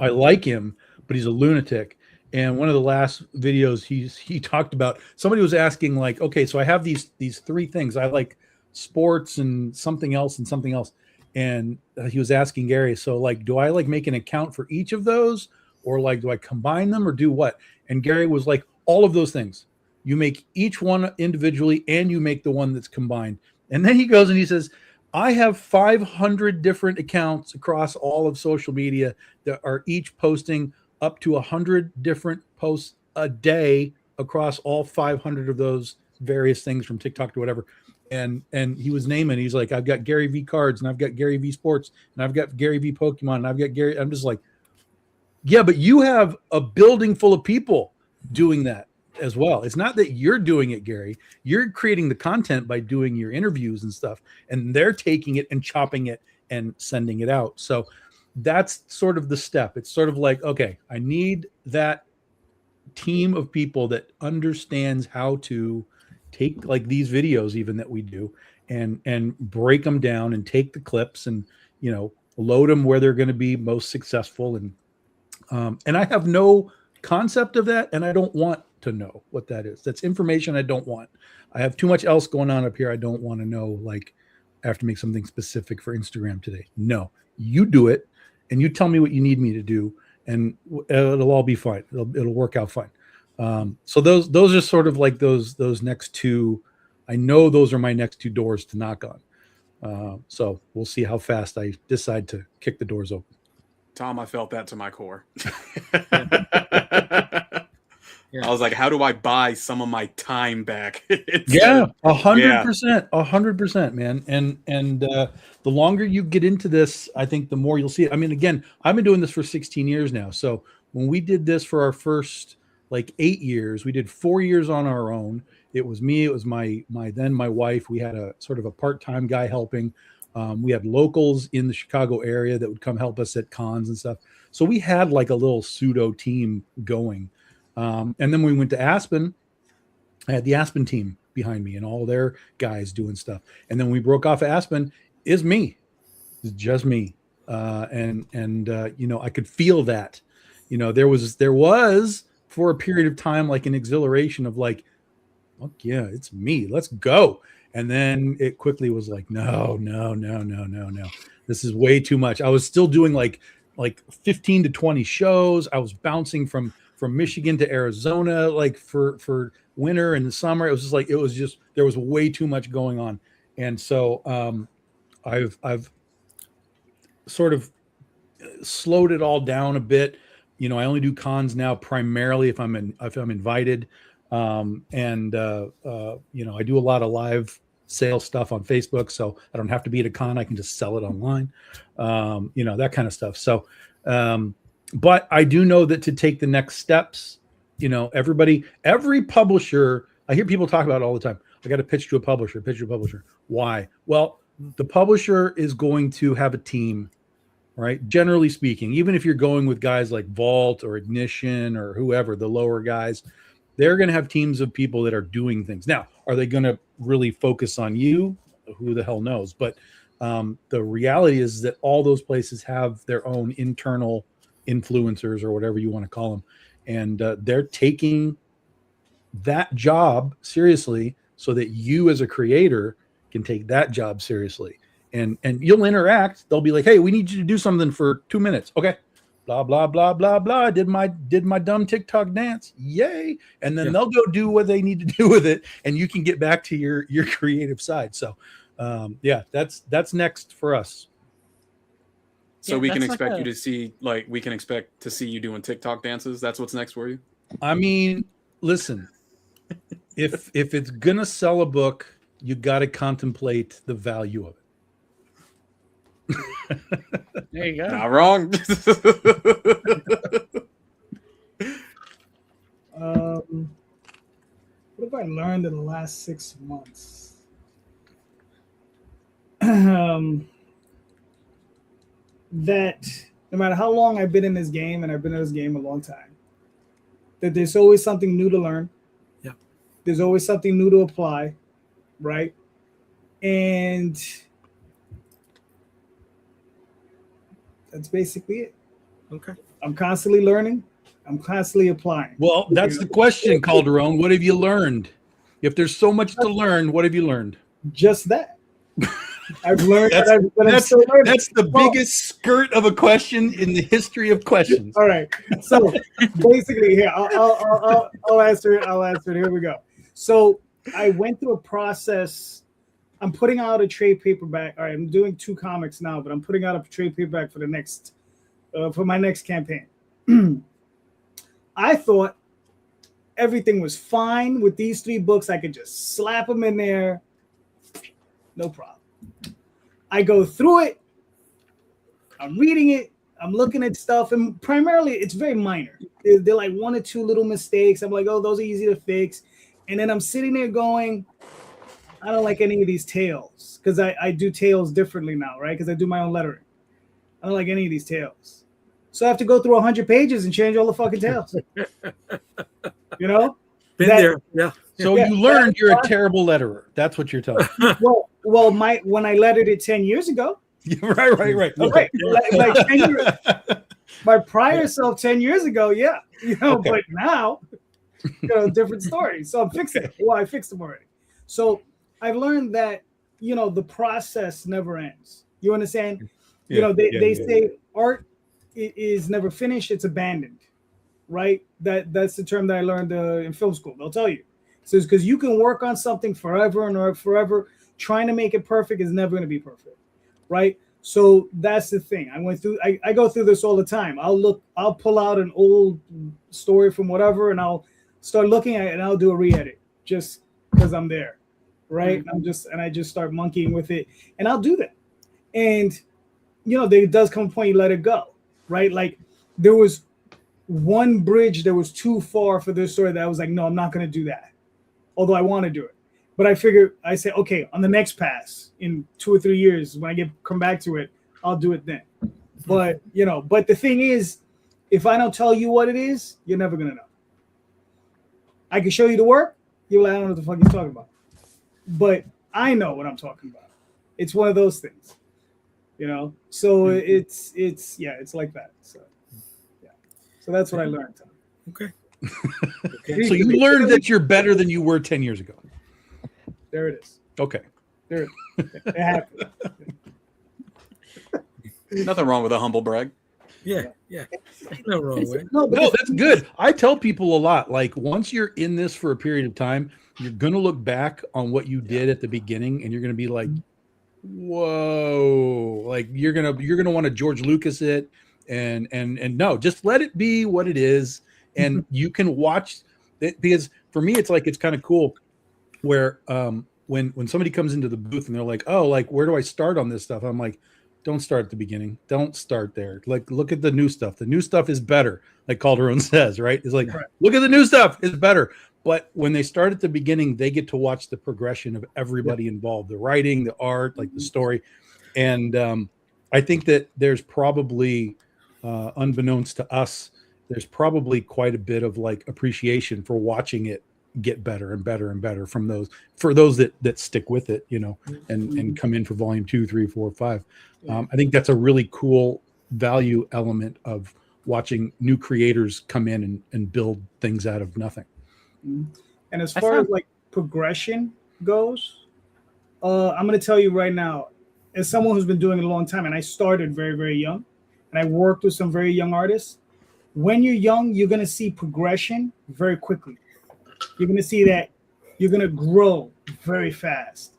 I like him, but he's a lunatic. And one of the last videos he talked about, somebody was asking like, okay, so I have these three things. I like sports and something else and something else. And he was asking Gary, so like, do I like make an account for each of those, or like, do I combine them, or do what? And Gary was like, all of those things. You make each one individually, and you make the one that's combined. And then he goes and he says, I have 500 different accounts across all of social media that are each posting up to 100 different posts a day across all 500 of those various things, from TikTok to whatever. And he was naming, he's like, I've got Gary V cards, and I've got Gary V sports, and I've got Gary V Pokemon, and I've got Gary. I'm just like, yeah, but you have a building full of people doing that as well. It's not that you're doing it, Gary. You're creating the content by doing your interviews and stuff, and they're taking it and chopping it and sending it out. So that's sort of the step. It's sort of like, okay, I need that team of people that understands how to take like these videos even that we do and break them down and take the clips and load them where they're going to be most successful. And I have no concept of that, and I don't want to know what that is. That's information I don't want. I have too much else going on up here. I don't want to know, like, I have to make something specific for Instagram today. No, you do it, and you tell me what you need me to do, and it'll all be fine. It'll work out fine. So those are sort of like those next two. I know those are my next two doors to knock on. So we'll see how fast I decide to kick the doors open. Tom, I felt that to my core. I was like, how do I buy some of my time back? Yeah, 100%, 100%, man. And the longer you get into this, I think the more you'll see it. I mean, again, I've been doing this for 16 years now. So when we did this for our first like 8 years, we did 4 years on our own. It was me, it was my wife. We had a sort of a part-time guy helping. We had locals in the Chicago area that would come help us at cons and stuff. So we had like a little pseudo team going. And then when we went to Aspen, I had the Aspen team behind me and all their guys doing stuff. And then we broke off Aspen. It's me. It's just me. And you know, I could feel that. You know, there was for a period of time like an exhilaration of like, fuck yeah, it's me. Let's go. And then it quickly was like, no. This is way too much. I was still doing like 15 to 20 shows. I was bouncing from Michigan to Arizona, like for winter and the summer. It was just like, there was way too much going on. And so I've sort of slowed it all down a bit. You know, I only do cons now primarily if I'm invited. You know, I do a lot of live sales stuff on Facebook, so I don't have to be at a con. I can just sell it online. You know, that kind of stuff. So, but I do know that to take the next steps, you know, every publisher, I hear people talk about it all the time. I got to pitch to a publisher. Why? Well, the publisher is going to have a team, right? Generally speaking, even if you're going with guys like Vault or Ignition or whoever, the lower guys, they're going to have teams of people that are doing things. Now, are they going to really focus on you? Who the hell knows? But the reality is that all those places have their own internal influencers or whatever you want to call them. And they're taking that job seriously so that you as a creator can take that job seriously. And you'll interact. They'll be like, hey, we need you to do something for 2 minutes. Okay. Blah, blah, blah, blah, blah. Did my dumb TikTok dance. Yay. And then they'll go do what they need to do with it. And you can get back to your creative side. So yeah, that's next for us. So we can expect you to see, like, we can expect to see you doing TikTok dances. That's what's next for you. I mean, listen, if it's going to sell a book, you got to contemplate the value of it. There you go. Not wrong. What have I learned in the last 6 months? That no matter how long I've been in this game, and I've been in this game a long time, that there's always something new to learn. Yeah. There's always something new to apply, right? And that's basically it. Okay. I'm constantly learning. I'm constantly applying. Well, that's the question, Calderon. What have you learned? If there's so much to learn, what have you learned? Just that. I've learned that's the biggest skirt of a question in the history of questions. All right. So basically, here I'll answer it. I'll answer it. Here we go. So I went through a process. I'm putting out a trade paperback. All right, I'm doing 2 comics now, but I'm putting out a trade paperback for the next, for my next campaign. I thought everything was fine with these 3 books. I could just slap them in there, no problem. I go through it. I'm reading it. I'm looking at stuff, and primarily it's very minor. They're like 1 or 2 little mistakes. I'm like, oh, those are easy to fix. And then I'm sitting there going, I don't like any of these tales, because I do tales differently now, right? Because I do my own lettering. I don't like any of these tales. So I have to go through 100 pages and change all the fucking tales. You know? Been there, yeah. So you learned you're a terrible letterer. That's what you're telling me. Well, when I lettered it 10 years ago. Right. Okay. Like 10 years, my prior self 10 years ago, yeah. You know, okay. But now, you know, different story. So I'm fixing it. Well, I fixed them already. So I've learned that, you know, the process never ends. You understand? Yeah, you know, they say art is never finished, it's abandoned, right? That's the term that I learned in film school. They'll tell you. So it's because you can work on something forever and forever. Trying to make it perfect is never going to be perfect, right? So that's the thing. I go through this all the time. I'll pull out an old story from whatever, and I'll start looking at it, and I'll do a re-edit just because I'm there, right? I just start monkeying with it, and I'll do that. And there does come a point you let it go, right? Like there was one bridge that was too far for this story that I was like, no, I'm not going to do that, although I want to do it. But I said, okay, on the next pass in 2 or 3 years, when I come back to it, I'll do it then. But but the thing is, if I don't tell you what it is, you're never gonna know. I can show you the work, you're like, I don't know what the fuck you're talking about. But I know what I'm talking about. It's one of those things, So it's like that. So yeah, so that's what I learned. Okay. So you learned that you're better than you were 10 years ago. There it is. Okay. There it happened. Nothing wrong with a humble brag. Yeah. Ain't no wrong with it. No, that's good. I tell people a lot, like once you're in this for a period of time, you're going to look back on what you did at the beginning and you're going to be like, whoa, like you're going to want to George Lucas it and no, just let it be what it is. And you can watch it, because for me, it's like, it's kind of cool where when somebody comes into the booth and they're like, oh, like, where do I start on this stuff? I'm like, don't start at the beginning. Don't start there. Like, look at the new stuff. The new stuff is better. Like Calderon says, right? It's like, look at the new stuff. It's better. But when they start at the beginning, they get to watch the progression of everybody involved, the writing, the art, like the story. And I think that there's probably, unbeknownst to us, there's probably quite a bit of like appreciation for watching it get better and better and better for those that stick with it, and come in for volume 2, 3, 4, 5. I think that's a really cool value element of watching new creators come in and build things out of nothing. And as far as like progression goes, I'm going to tell you right now, as someone who's been doing it a long time, and I started very, very young, and I worked with some very young artists. When you're young, you're going to see progression very quickly. You're going to see that you're going to grow very fast.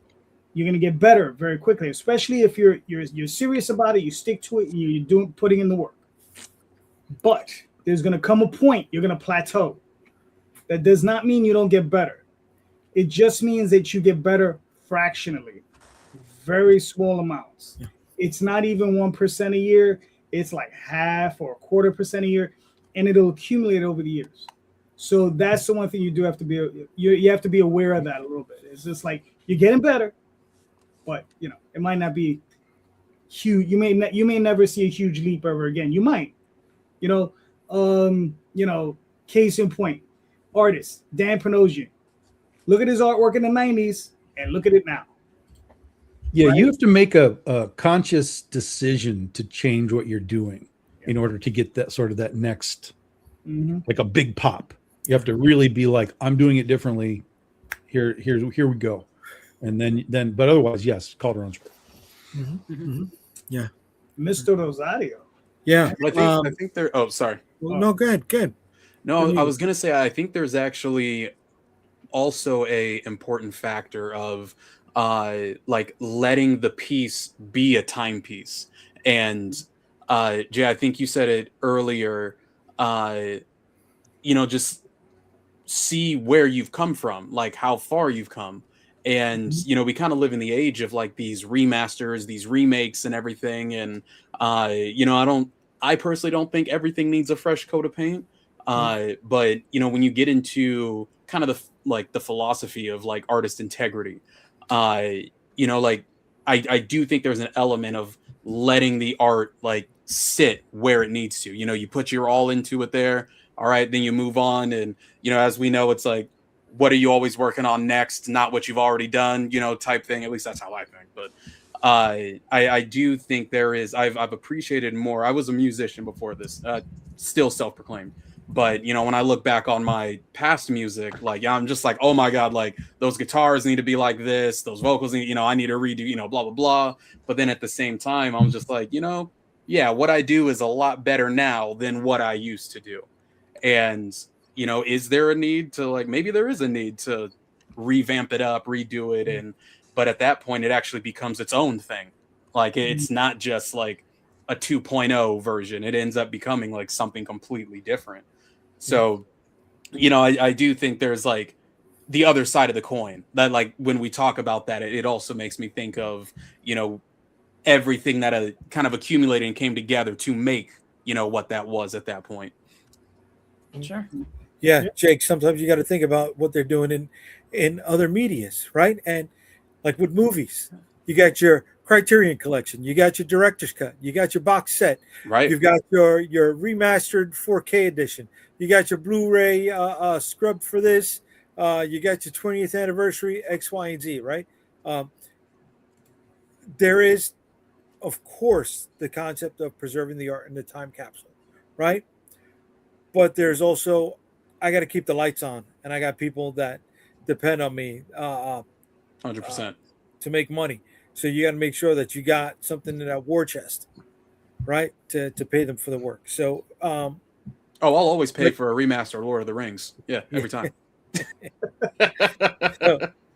You're going to get better very quickly, especially if you're serious about it, you stick to it, and you're putting in the work. But there's going to come a point you're going to plateau. That does not mean you don't get better. It just means that you get better fractionally, very small amounts. Yeah. It's not even 1% a year. It's like half or 0.25% a year, and it'll accumulate over the years. So that's the one thing you do have to be. You have to be aware of that a little bit. It's just like you're getting better, but it might not be huge. You may never see a huge leap ever again. You might, case in point, artist Dan Panosian. Look at his artwork in the 90s and look at it now. Yeah, right? You have to make a conscious decision to change what you're doing in order to get that next, like a big pop. You have to really be like, I'm doing it differently. Here we go. And then, but otherwise, yes, Calderon's right. Yeah. Mr. Rosario. Yeah. I think there. Oh, sorry. No, good. No, I was gonna say I think there's actually also a important factor of like letting the piece be a timepiece. And Jay, I think you said it earlier. Just see where you've come from, like how far you've come. And we kind of live in the age of like these remasters, these remakes and everything. And I personally don't think everything needs a fresh coat of paint. But when you get into kind of the philosophy of like artist integrity, I do think there's an element of letting the art like sit where it needs to. You put your all into it there. All right, then you move on. And, as we know, it's like, what are you always working on next? Not what you've already done, type thing. At least that's how I think. But I do think there is, I've appreciated more. I was a musician before this, still self-proclaimed. But, when I look back on my past music, like, I'm just like, oh my God, like those guitars need to be like this. Those vocals need, I need to redo, blah, blah, blah. But then at the same time, I'm just like, yeah, what I do is a lot better now than what I used to do. And, is there a need to like, maybe there is a need to revamp it up, redo it. But at that point, it actually becomes its own thing. Like, it's not just like a 2.0 version. It ends up becoming like something completely different. So I do think there's like the other side of the coin that, like, when we talk about that, it also makes me think of, everything that kind of accumulated and came together to make, what that was at that point. Sure. Yeah, Jake, sometimes you got to think about what they're doing in other medias, right? And like with movies, you got your Criterion collection, you got your director's cut, you got your box set, Right. you've got your remastered 4K edition, you got your Blu-ray scrub for this, you got your 20th anniversary X, Y, and Z, right? There is, of course, the concept of preserving the art in the time capsule, right? But there's also, I got to keep the lights on, and I got people that depend on me 100%. to make money. So you got to make sure that you got something in that war chest, right, to pay them for the work. So, I'll always pay for a remaster of Lord of the Rings. Yeah, every time.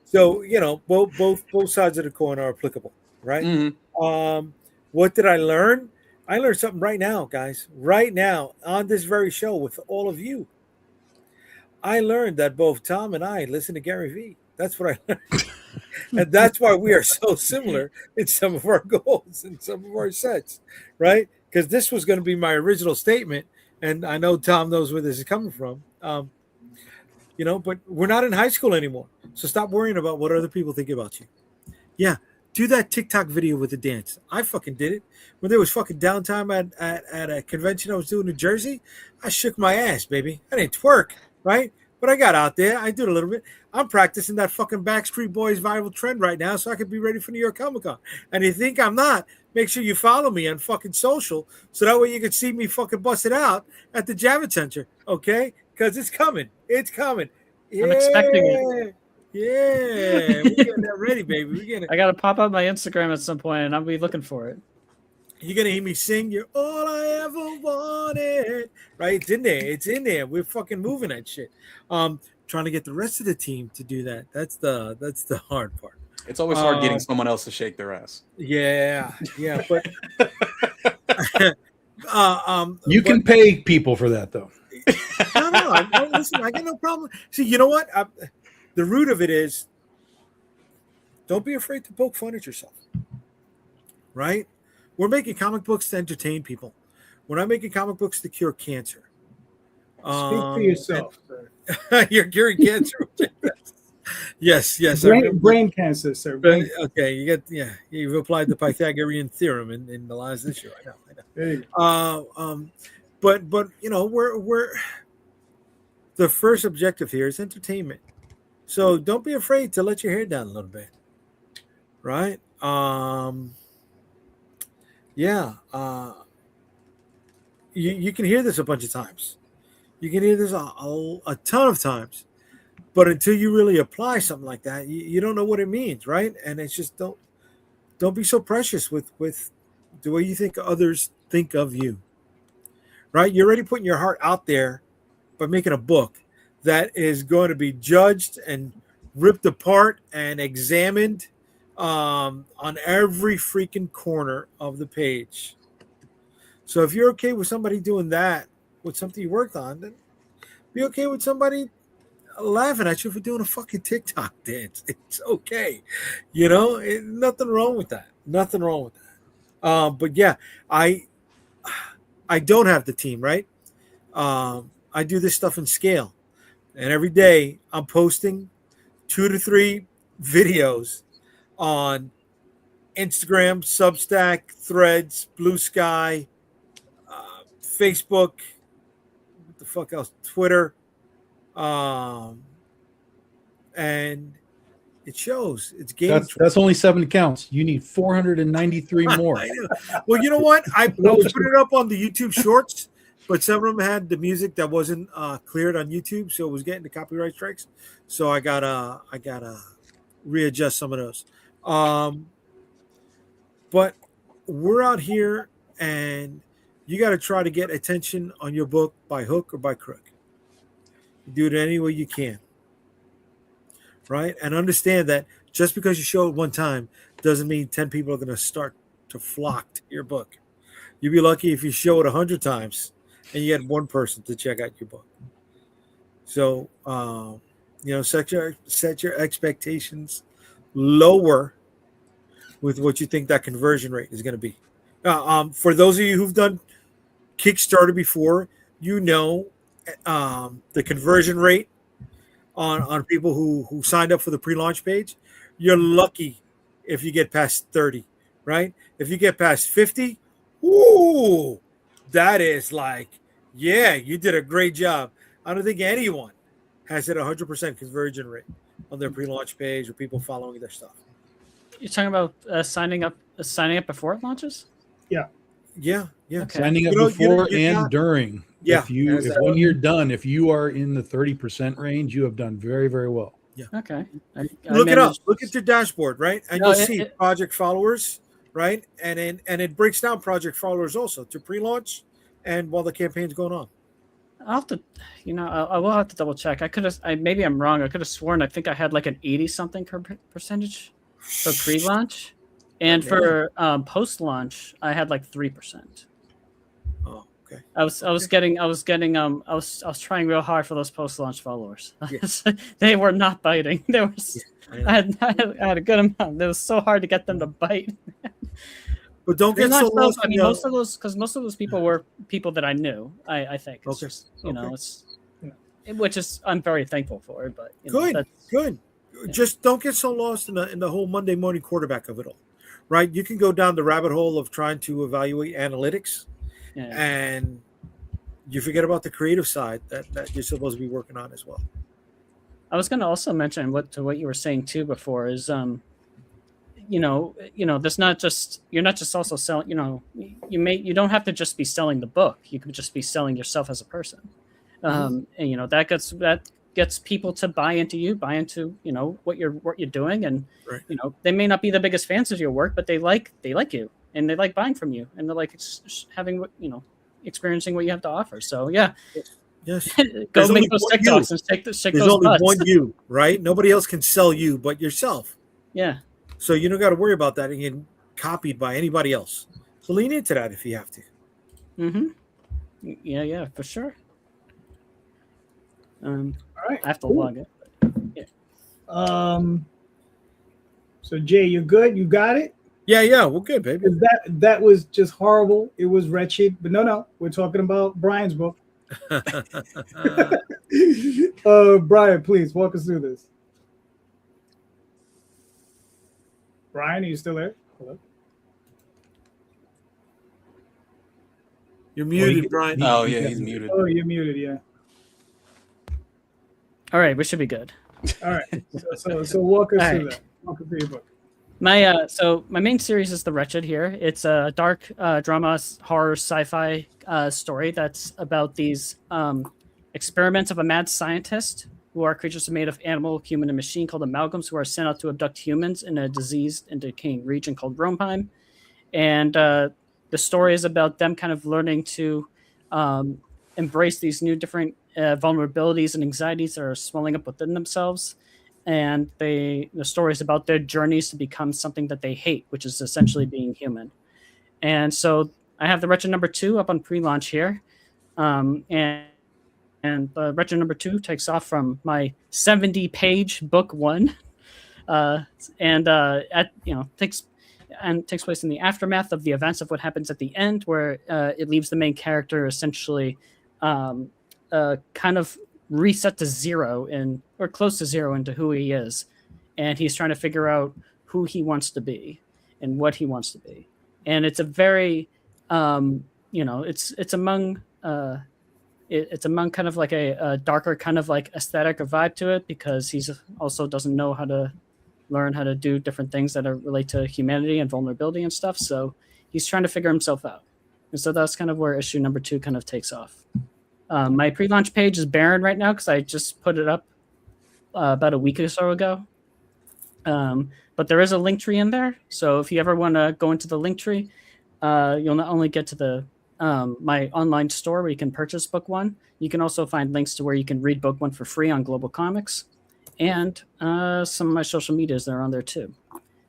So both sides of the coin are applicable, right? Mm-hmm. What did I learn? I learned something right now, guys. Right now, on this very show with all of you. I learned that both Tom and I listen to Gary Vee. That's what I learned. And that's why we are so similar in some of our goals and some of our sets, right? Because this was going to be my original statement, and I know Tom knows where this is coming from. But we're not in high school anymore. So stop worrying about what other people think about you. Yeah. Do that TikTok video with the dance. I fucking did it. When there was fucking downtime at a convention I was doing in Jersey, I shook my ass, baby. I didn't twerk, right? But I got out there. I did a little bit. I'm practicing that fucking Backstreet Boys viral trend right now so I can be ready for New York Comic Con. And you think I'm not, make sure you follow me on fucking social so that way you can see me fucking bust it out at the Javits Center, okay? Because it's coming. It's coming. I'm expecting it. Yeah, we're getting that ready, baby. I gotta pop up my Instagram at some point, and I'll be looking for it. You're gonna hear me sing. You're all I ever wanted. Right? It's in there. It's in there. We're fucking moving that shit. Trying to get the rest of the team to do that. That's the hard part. It's always hard getting someone else to shake their ass. Yeah, but you can pay people for that though. No. Listen, I got no problem. See, you know what? The root of it is, don't be afraid to poke fun at yourself. Right? We're making comic books to entertain people. We're not making comic books to cure cancer. Speak for yourself, sir. You're curing cancer. Yes. Brain cancer, sir. Okay, you've applied the Pythagorean theorem in the last issue. I know. There you go. But we're the first objective here is entertainment. So don't be afraid to let your hair down a little bit. Right? You can hear this a bunch of times. You can hear this a ton of times. But until you really apply something like that, you don't know what it means, right? And it's just don't be so precious with the way you think others think of you. Right? You're already putting your heart out there by making a book that is going to be judged and ripped apart and examined on every freaking corner of the page. So if you're okay with somebody doing that with something you worked on, then be okay with somebody laughing at you for doing a fucking TikTok dance. It's okay. Nothing wrong with that. Nothing wrong with that. But yeah, I don't have the team, right? I do this stuff in scale. And every day I'm posting 2 to 3 videos on Instagram, Substack, Threads, Blue Sky, Facebook, what the fuck else? Twitter. And it shows. It's game. That's only 7 accounts. You need 493 more. Well, you know what? I put it up on the YouTube Shorts, but some of them had the music that wasn't cleared on YouTube, so it was getting the copyright strikes. So I gotta readjust some of those. But we're out here, and you got to try to get attention on your book by hook or by crook. Do it any way you can. Right? And understand that just because you show it one time doesn't mean 10 people are going to start to flock to your book. You'd be lucky if you show it 100 times and you had one person to check out your book. So set your expectations lower with what you think that conversion rate is going to be. For those of you who've done Kickstarter before, the conversion rate on people who signed up for the pre-launch page. You're lucky if you get past 30, right? If you get past 50, ooh, that is like, yeah, you did a great job. I don't think anyone has hit 100% conversion rate on their pre-launch page or people following their stuff. You're talking about signing up before it launches? Yeah. Okay. Signing up before and during. Yeah. If when you're done, if you are in the 30% range, you have done very, very well. Yeah. Okay. Look it up. Look at your dashboard, right? And No, you'll see project followers, right? And it breaks down project followers also to pre-launch and while the campaign's going on. I'll have to, I will have to double check. Maybe I'm wrong. I could have sworn I think I had like an 80 something percentage for pre-launch, and for post-launch I had like 3%. Oh, okay. I was trying real hard for those post-launch followers. Yeah. They were not biting. They were. Yeah, I had a good amount. It was so hard to get them to bite. But don't get so lost. I mean, most of those people were people that I knew. I think. It's Okay. just, which is I'm very thankful for. But Good. Yeah. Just don't get so lost in the whole Monday morning quarterback of it all, right? You can go down the rabbit hole of trying to evaluate analytics, and you forget about the creative side that you're supposed to be working on as well. I was going to also mention what you were saying too before is there's not just you're not just also selling. You don't have to just be selling the book. You could just be selling yourself as a person, and that gets people to buy into what you're doing, and right. They may not be the biggest fans of your work, but they like you and they like buying from you, and they like having experiencing what you have to offer. So yeah. Yes. Go make those TikToks and take those There's only one you, right? Nobody else can sell you but yourself. Yeah. So you don't got to worry about that and getting copied by anybody else. So lean into that if you have to. Mm-hmm. Yeah, for sure. All right. I have to log it. Yeah. So Jay, you're good? You got it? Yeah, we're good, baby. That was just horrible. It was wretched. But no, we're talking about Brian's book. Brian, please walk us through this. Brian, are you still there? Hello? You're muted, Brian. Oh, yeah, he's muted. Oh, you're muted, yeah. All right, we should be good. All right. So walk us through that. Walk us through your book. My main series is The Wretched here. It's a dark drama, horror, sci-fi story that's about these experiments of a mad scientist who are creatures made of animal, human, and machine called amalgams who are sent out to abduct humans in a diseased and decaying region called Romeheim. And the story is about them kind of learning to embrace these new different vulnerabilities and anxieties that are swelling up within themselves. And the story is about their journeys to become something that they hate, which is essentially being human. And so I have The Wretched #2 up on pre-launch here. And The Wretched #2 takes off from my 70-page book 1. Takes place in the aftermath of the events of what happens at the end, where it leaves the main character essentially kind of reset to zero or close to zero into who he is, and he's trying to figure out who he wants to be and what he wants to be. And it's a very it's among kind of like a darker kind of like aesthetic or vibe to it, because he's also doesn't know how to learn how to do different things that are relate to humanity and vulnerability and stuff. So he's trying to figure himself out, and so that's kind of where issue #2 kind of takes off. My pre-launch page is barren right now because I just put it up about a week or so ago. But there is a link tree in there. So if you ever want to go into the link tree, you'll not only get to the my online store where you can purchase book 1, you can also find links to where you can read book 1 for free on Global Comics. And some of my social medias that are on there too.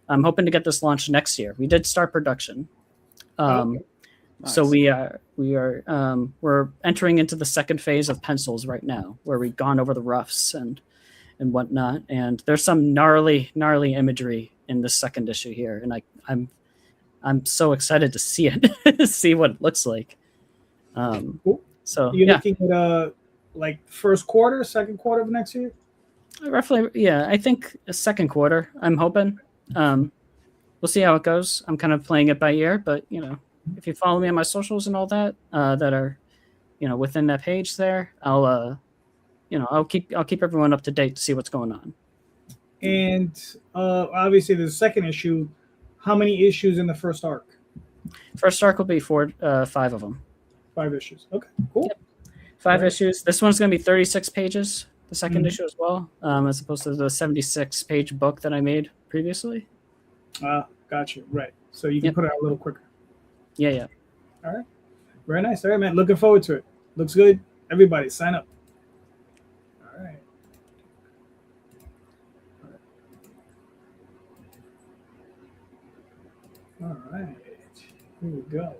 I'm hoping to get this launched next year. We did start production. So Nice. we're entering into the second phase of pencils right now, where we've gone over the roughs and whatnot. And there's some gnarly imagery in this second issue here, and I'm so excited to see it, see what it looks like. Cool. So You're yeah, looking at like first quarter, second quarter of next year. roughly, yeah. I think a second quarter. I'm hoping. We'll see how it goes. I'm kind of playing it by ear, but if you follow me on my socials and all that, that are, within that page there, I'll keep everyone up to date to see what's going on. And obviously, the second issue. How many issues in the first arc? First arc will be 5 of them. 5 issues. Okay, cool. Yep. 5 Right. issues. This one's going to be 36 pages. The second Mhm. issue as well, as opposed to the 76-page book that I made previously. Gotcha. Right. So you can Yep. put it out a little quicker. Yeah. Very nice. All right, man. Looking forward to it. Looks good. Everybody, sign up. All right. All right. Here we go.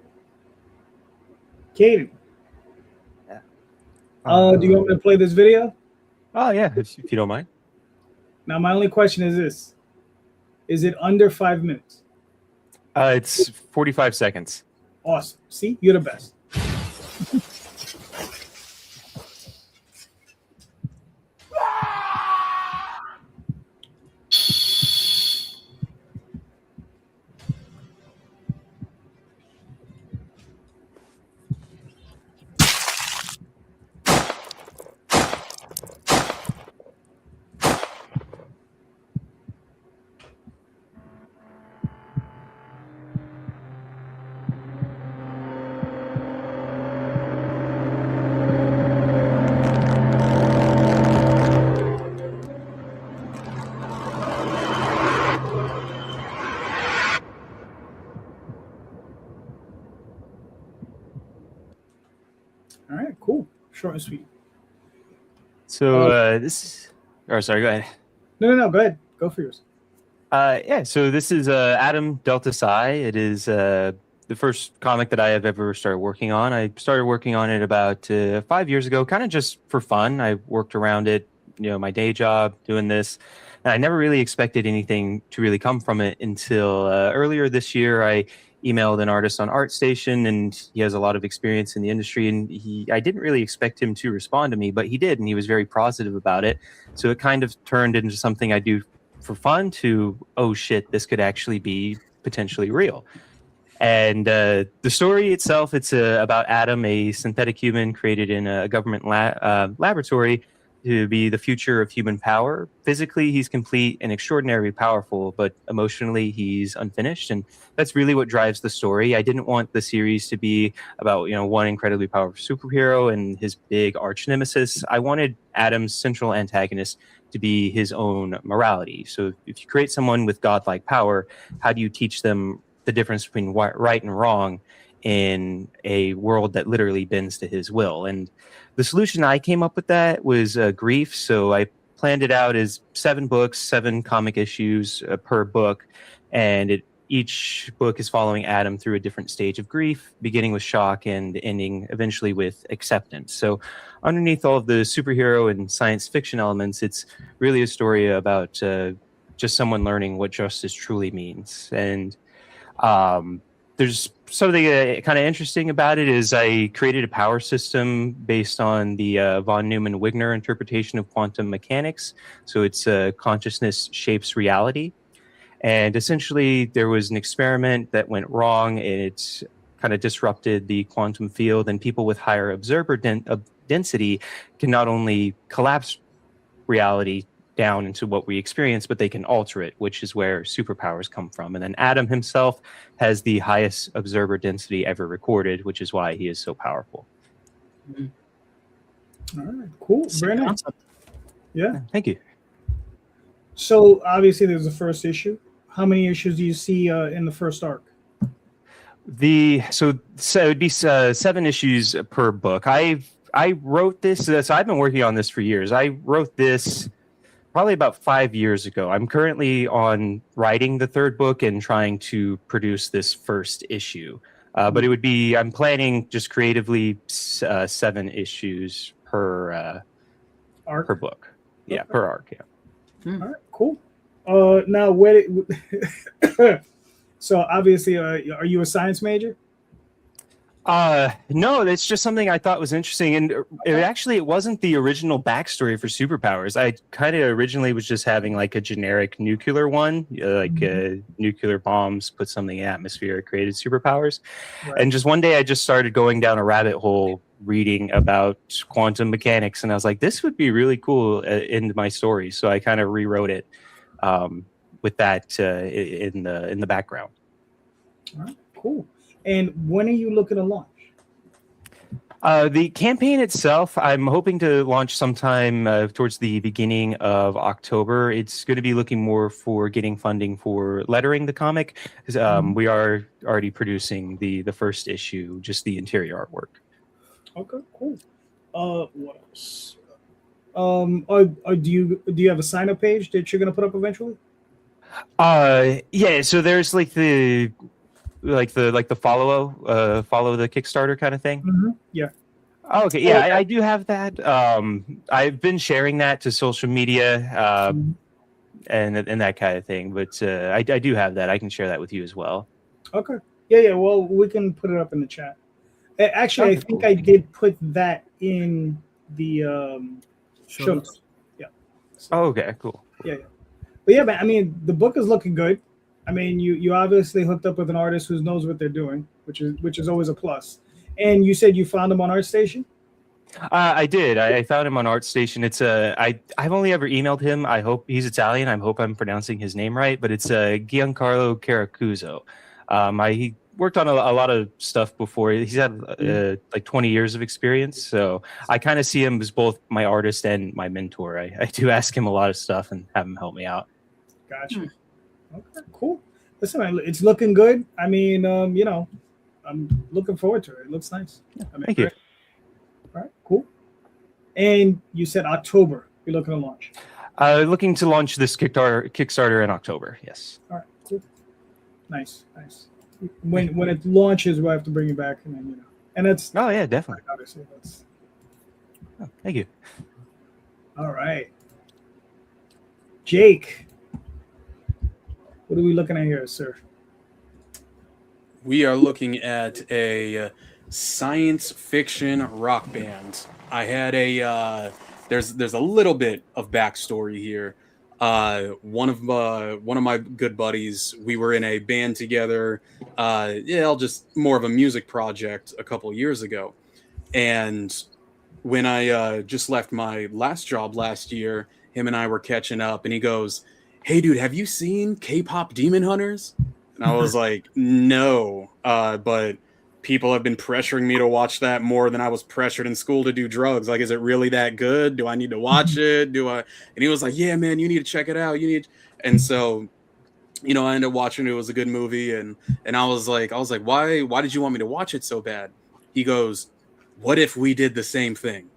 Kaden. Yeah. Do you want me to play this video? Oh yeah, if you don't mind. Now, my only question is this: is it under 5 minutes? It's 45 seconds. Awesome. See, you're the best. All right, cool. Short and sweet. So this. Or sorry, go ahead. No. Go ahead. Go for yours. Yeah, so this is Adam Delta Psi. It is the first comic that I have ever started working on. I started working on it about 5 years ago, kind of just for fun. I worked around it, my day job, doing this. And I never really expected anything to really come from it until earlier this year. I emailed an artist on ArtStation, and he has a lot of experience in the industry. And I didn't really expect him to respond to me, but he did, and he was very positive about it. So it kind of turned into something I do for fun to, oh shit, this could actually be potentially real. And the story itself, it's about Adam, a synthetic human created in a government laboratory to be the future of human power. Physically, he's complete and extraordinarily powerful, but emotionally, he's unfinished. And that's really what drives the story. I didn't want the series to be about, one incredibly powerful superhero and his big arch nemesis. I wanted Adam's central antagonist to be his own morality. So if you create someone with godlike power, how do you teach them the difference between right and wrong in a world that literally bends to his will? And the solution I came up with that was grief. So I planned it out as 7 books, 7 comic issues per book. And each book is following Adam through a different stage of grief, beginning with shock and ending eventually with acceptance. So underneath all of the superhero and science fiction elements, it's really a story about just someone learning what justice truly means. And there's something kind of interesting about it is I created a power system based on the von Neumann-Wigner interpretation of quantum mechanics. So it's consciousness shapes reality. And essentially, there was an experiment that went wrong, and it kind of disrupted the quantum field, and people with higher observer density can not only collapse reality down into what we experience, but they can alter it, which is where superpowers come from. And then Adam himself has the highest observer density ever recorded, which is why he is so powerful. All right, cool. Very nice. Concept. Yeah. Thank you. So obviously, there's the first issue. How many issues do you see in the first arc? So it'd be 7 issues per book. I wrote this. So I've been working on this for years. I wrote this probably about 5 years ago. I'm currently on writing the 3rd book and trying to produce this first issue. But it would be, I'm planning just creatively 7 issues per Arc. book. Yeah, per arc. Yeah. All right, cool. Now, so obviously, are you a science major? No, it's just something I thought was interesting, and it wasn't the original backstory for superpowers. I kind of originally was just having like a generic nuclear one, nuclear bombs put something in the atmosphere, created superpowers. Right. And just one day I just started going down a rabbit hole reading about quantum mechanics, and I was like, this would be really cool in my story. So I kind of rewrote it with that in the background. All right, cool. And when are you looking to launch? The campaign itself, I'm hoping to launch sometime towards the beginning of October. It's going to be looking more for getting funding for lettering the comic. We are already producing the first issue, just the interior artwork. Okay, cool. What else? Do you have a sign up page that you're gonna put up eventually? Yeah. So there's like the follow the Kickstarter kind of thing. Mm-hmm. Yeah. Oh, okay. Yeah, I do have that. I've been sharing that to social media and that kind of thing. But I do have that. I can share that with you as well. Okay. Yeah. Well, we can put it up in the chat. Actually, I think I did put that in the show notes. Yeah. So, okay. Cool. Yeah. But yeah, man. I mean, the book is looking good. I mean, you obviously hooked up with an artist who knows what they're doing, which is always a plus. And you said you found him on ArtStation? I did. I found him on ArtStation. It's I've only ever emailed him. I hope he's Italian. I hope I'm pronouncing his name right, but it's Giancarlo Caracuzzo. He worked on a lot of stuff before. He's had like 20 years of experience, so I kind of see him as both my artist and my mentor. I do ask him a lot of stuff and have him help me out. Gotcha. Okay, cool. Listen, man, it's looking good. I mean, I'm looking forward to it. It looks nice. Thank you. All right, cool. And you said October. You're looking to launch. Looking to launch this Kickstarter in October. Yes. All right, cool. Nice. When it launches, we'll have to bring you back, and then and that's. Oh yeah, definitely. Obviously, that's. Oh, thank you. All right, Jake. What are we looking at here, sir? We are looking at a science fiction rock band. I had there's a little bit of backstory here. One of my good buddies, we were in a band together. Just more of a music project a couple years ago. And when I just left my last job last year, him and I were catching up, and he goes, "Hey, dude, have you seen K-pop Demon Hunters?" And I was like, "No, but people have been pressuring me to watch that more than I was pressured in school to do drugs. Like, is it really that good? Do I need to watch it? And he was like, "Yeah, man, you need to check it out. And so, I ended up watching it. It was a good movie. And I was like, why did you want me to watch it so bad? He goes, "What if we did the same thing?"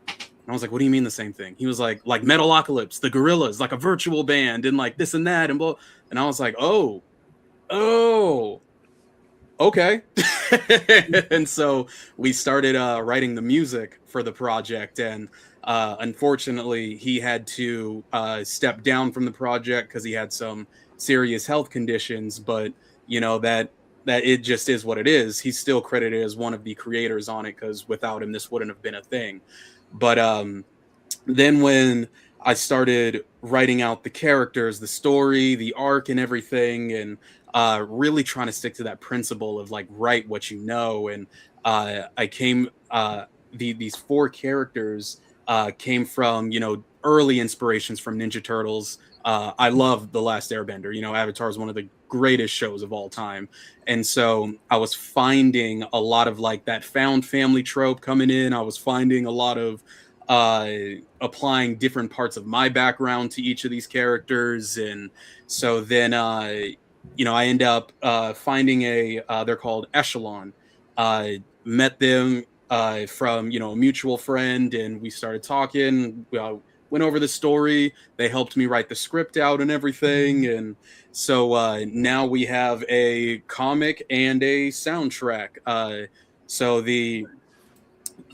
And I was like, "What do you mean the same thing?" He was like Metalocalypse, the Gorillas, like a virtual band, and like this and that, and blah. And I was like, oh, okay. And so we started writing the music for the project, and unfortunately, he had to step down from the project because he had some serious health conditions. But that it just is what it is. He's still credited as one of the creators on it, because without him, this wouldn't have been a thing. But then when I started writing out the characters, the story, the arc, and everything, and really trying to stick to that principle of like write what you know, and these 4 characters came from early inspirations from Ninja Turtles. I love The Last Airbender. Avatar is one of the greatest shows of all time, and so I was finding a lot of like that found family trope coming in. I was finding a lot of applying different parts of my background to each of these characters, and so then I end up finding they're called Echelon. Met them from a mutual friend, and we started talking. went over the story. They helped me write the script out and everything. And so now we have a comic and a soundtrack. So the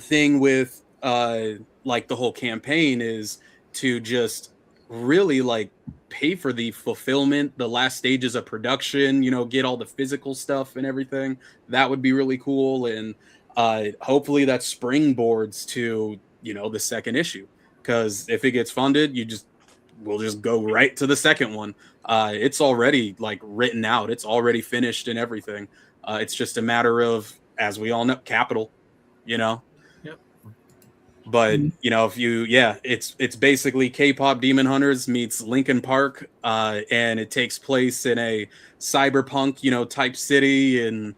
thing with like the whole campaign is to just really like pay for the fulfillment, the last stages of production, get all the physical stuff and everything. That would be really cool. And hopefully that springboards to, the second issue. Because if it gets funded, we'll just go right to the second one. It's already like written out. It's already finished and everything. It's just a matter of, as we all know, capital, Yep. But it's basically K-pop Demon Hunters meets Linkin Park, and it takes place in a cyberpunk, type city, and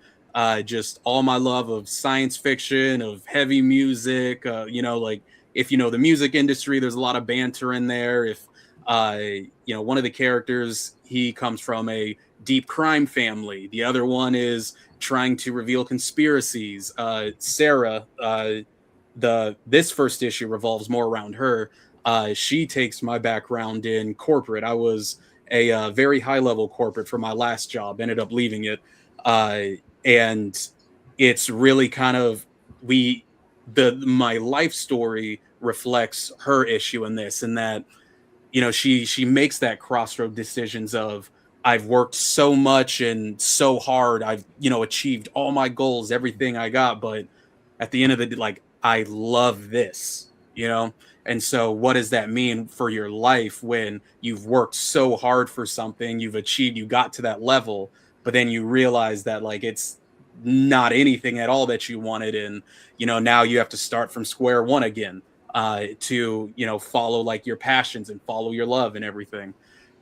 just all my love of science fiction, of heavy music, like if the music industry, there's a lot of banter in there. If one of the characters, he comes from a deep crime family. The other one is trying to reveal conspiracies. Sarah, this first issue revolves more around her. She takes my background in corporate. I was a very high level corporate for my last job, ended up leaving it. And it's really kind of my life story reflects her issue in this, and that, she makes that crossroad decisions of, I've worked so much and so hard. I've, achieved all my goals, everything I got. But at the end of the day, like, I love this, And so what does that mean for your life when you've worked so hard for something, you've achieved, you got to that level, but then you realize that like it's not anything at all that you wanted. And, now you have to start from square one again to, follow like your passions and follow your love and everything.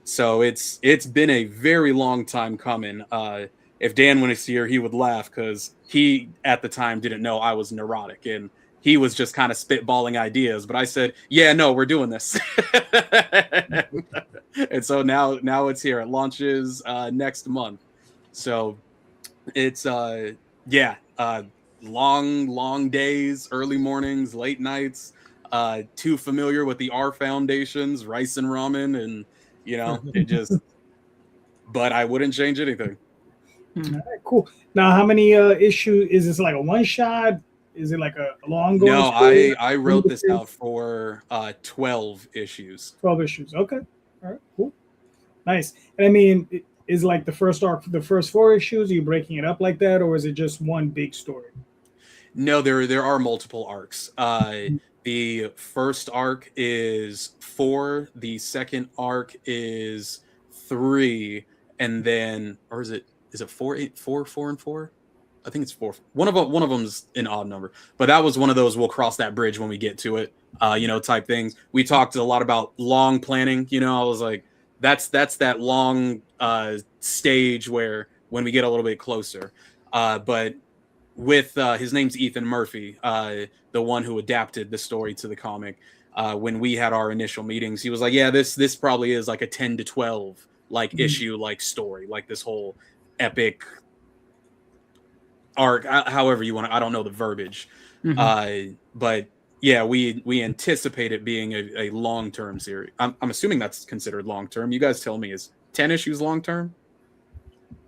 So it's been a very long time coming. If Dan was here, he would laugh because he at the time didn't know I was neurotic, and he was just kind of spitballing ideas. But I said, yeah, no, we're doing this. And so now it's here. It launches next month. So it's long days, early mornings, late nights, too familiar with the R foundations, rice and ramen, and it just, but I wouldn't change anything. All right, cool. Now, how many issues is this? Like a one shot? Is it like a long? No, I wrote this out for 12 issues. 12 issues. Okay. All right. Cool. Nice. And I mean, is like the first arc, the first 4 issues? Are you breaking it up like that, or is it just one big story? No, there are multiple arcs. The first arc is 4. The second arc is 3, and then, or is it 4, 8, 4, 4, and 4? I think it's 4. One of them's an odd number, but that was one of those. We'll cross that bridge when we get to it, type things. We talked a lot about long planning. I was like, that's that long stage where when we get a little bit closer. But with his name's Ethan Murphy, the one who adapted the story to the comic. When we had our initial meetings, he was like, yeah, this probably is like a 10 to 12 like issue like story, like this whole epic arc, however you want to, I don't know the verbiage. But yeah, we anticipate it being a long-term series. I'm assuming that's considered long-term. You guys tell me, is 10 issues long-term?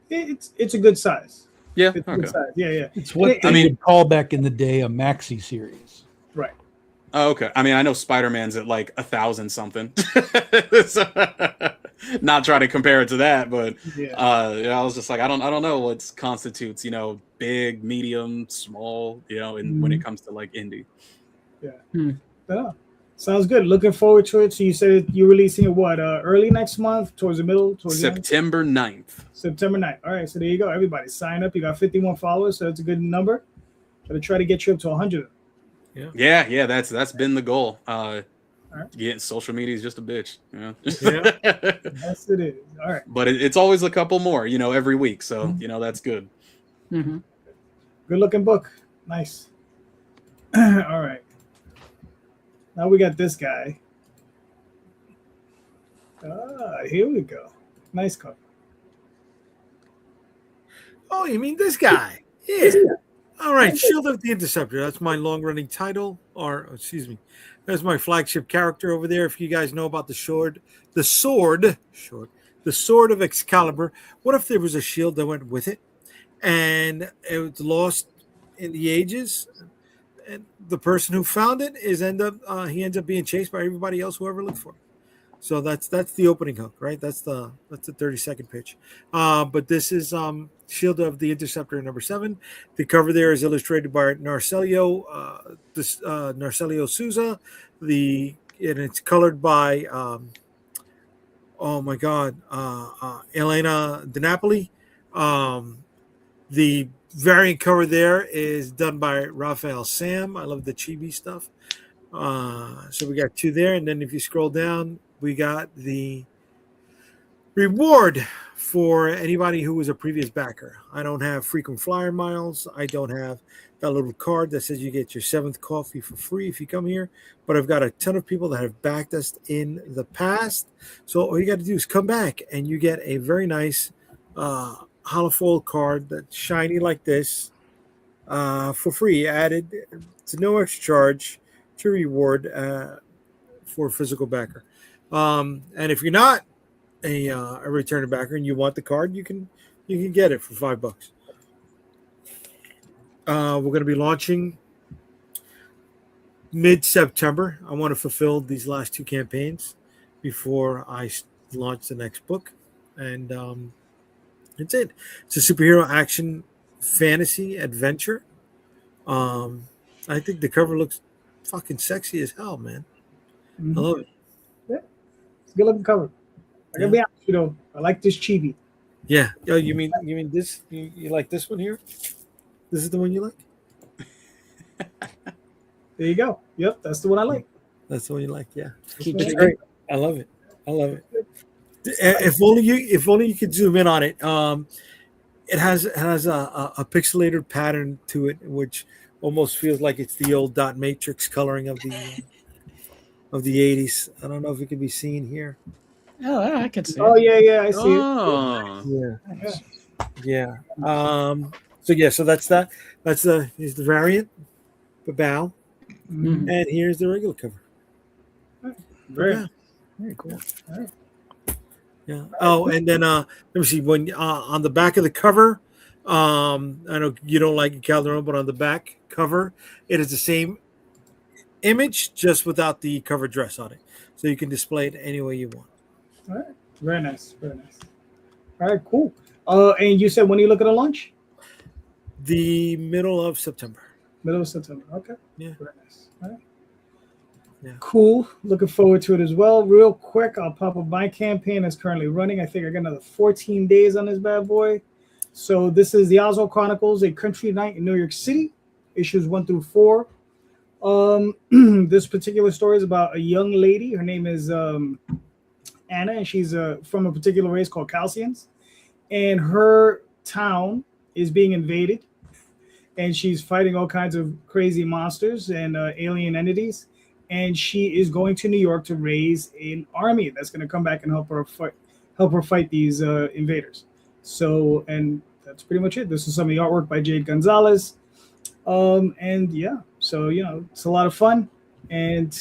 It's a good size. Yeah. It's a Okay. good size. Yeah. It's what they would call back in the day a maxi series. Right. Oh, okay. I mean, I know Spider-Man's at like 1,000 something. So, not trying to compare it to that, but I was just like, I don't know what constitutes, big, medium, small, and when it comes to like indie. Yeah. Yeah. Sounds good. Looking forward to it. So you said you're releasing it early next month, towards the middle, towards September 9th. September 9th. All right. So there you go. Everybody sign up. You got 51 followers, so that's a good number. Gotta try to get you up to 100. Yeah. That's been the goal. Yeah, social media is just a bitch. Yes, it is. All right. But it's always a couple more, every week. So that's good. Good looking book. Nice. All right. Now we got this guy. Here we go. Nice cover. Oh, you mean this guy? Yeah. All right, Shield of the Interceptor. That's my long-running title, or excuse me, that's my flagship character over there. If you guys know about the sword of Excalibur. What if there was a shield that went with it, and it was lost in the ages? And the person who found it ends up being chased by everybody else who ever looked for it. So that's the opening hook, right? That's the 30-second pitch. But this is Shield of the Interceptor number 7. The cover there is illustrated by Narcelio Souza. And it's colored by Elena Di Napoli. The variant cover there is done by Raphael Sam. I love the chibi stuff. So we got 2 there, and then if you scroll down, we got the reward for anybody who was a previous backer. I don't have frequent flyer miles. I don't have that little card that says you get your 7th coffee for free if you come here. But I've got a ton of people that have backed us in the past. So all you got to do is come back, and you get a very nice holofoil card that's shiny like this for free, added to no extra charge to reward for a physical backer. And if you're not a returning backer and you want the card, you can get it for $5. We're going to be launching mid-September. I want to fulfill these last 2 campaigns before I launch the next book, and that's it. It's a superhero action fantasy adventure. I think the cover looks fucking sexy as hell, man. I love it. It's a good looking cover. I gotta be honest, I like this chibi. Yeah. Oh, you mean this? You like this one here? This is the one you like? There you go. Yep, that's the one I like. That's the one you like. Yeah. It's great. I love it. If only you could zoom in on it. It has a pixelated pattern to it, which almost feels like it's the old dot matrix coloring of the 80s. I don't know if it can be seen here. Oh, I can see. Oh yeah, I see Oh. it. Yeah. So that's that. Here's the variant, the bow, Mhm. and here's the regular cover. Very cool. Yeah. Oh, and then let me see. When on the back of the cover, I know you don't like Calderon, but on the back cover, it is the same image, just without the cover dress on it, so you can display it any way you want. All right. Very nice. All right, cool. And you said when are you looking at launch? The middle of September. Middle of September. Okay. Yeah. Very nice. All right. Yeah. Cool. Looking forward to it as well. Real quick, I'll pop up my campaign that's currently running. I think I got another 14 days on this bad boy. So this is the Oswald Chronicles, A Country Night in New York City, issues 1 through 4. This particular story is about a young lady. Her name is Anna, and she's from a particular race called Calcians. And her town is being invaded, and she's fighting all kinds of crazy monsters and alien entities. And she is going to New York to raise an army that's going to come back and help her fight these invaders. So, and that's pretty much it. This is some of the artwork by Jade Gonzalez. And yeah, so it's a lot of fun. And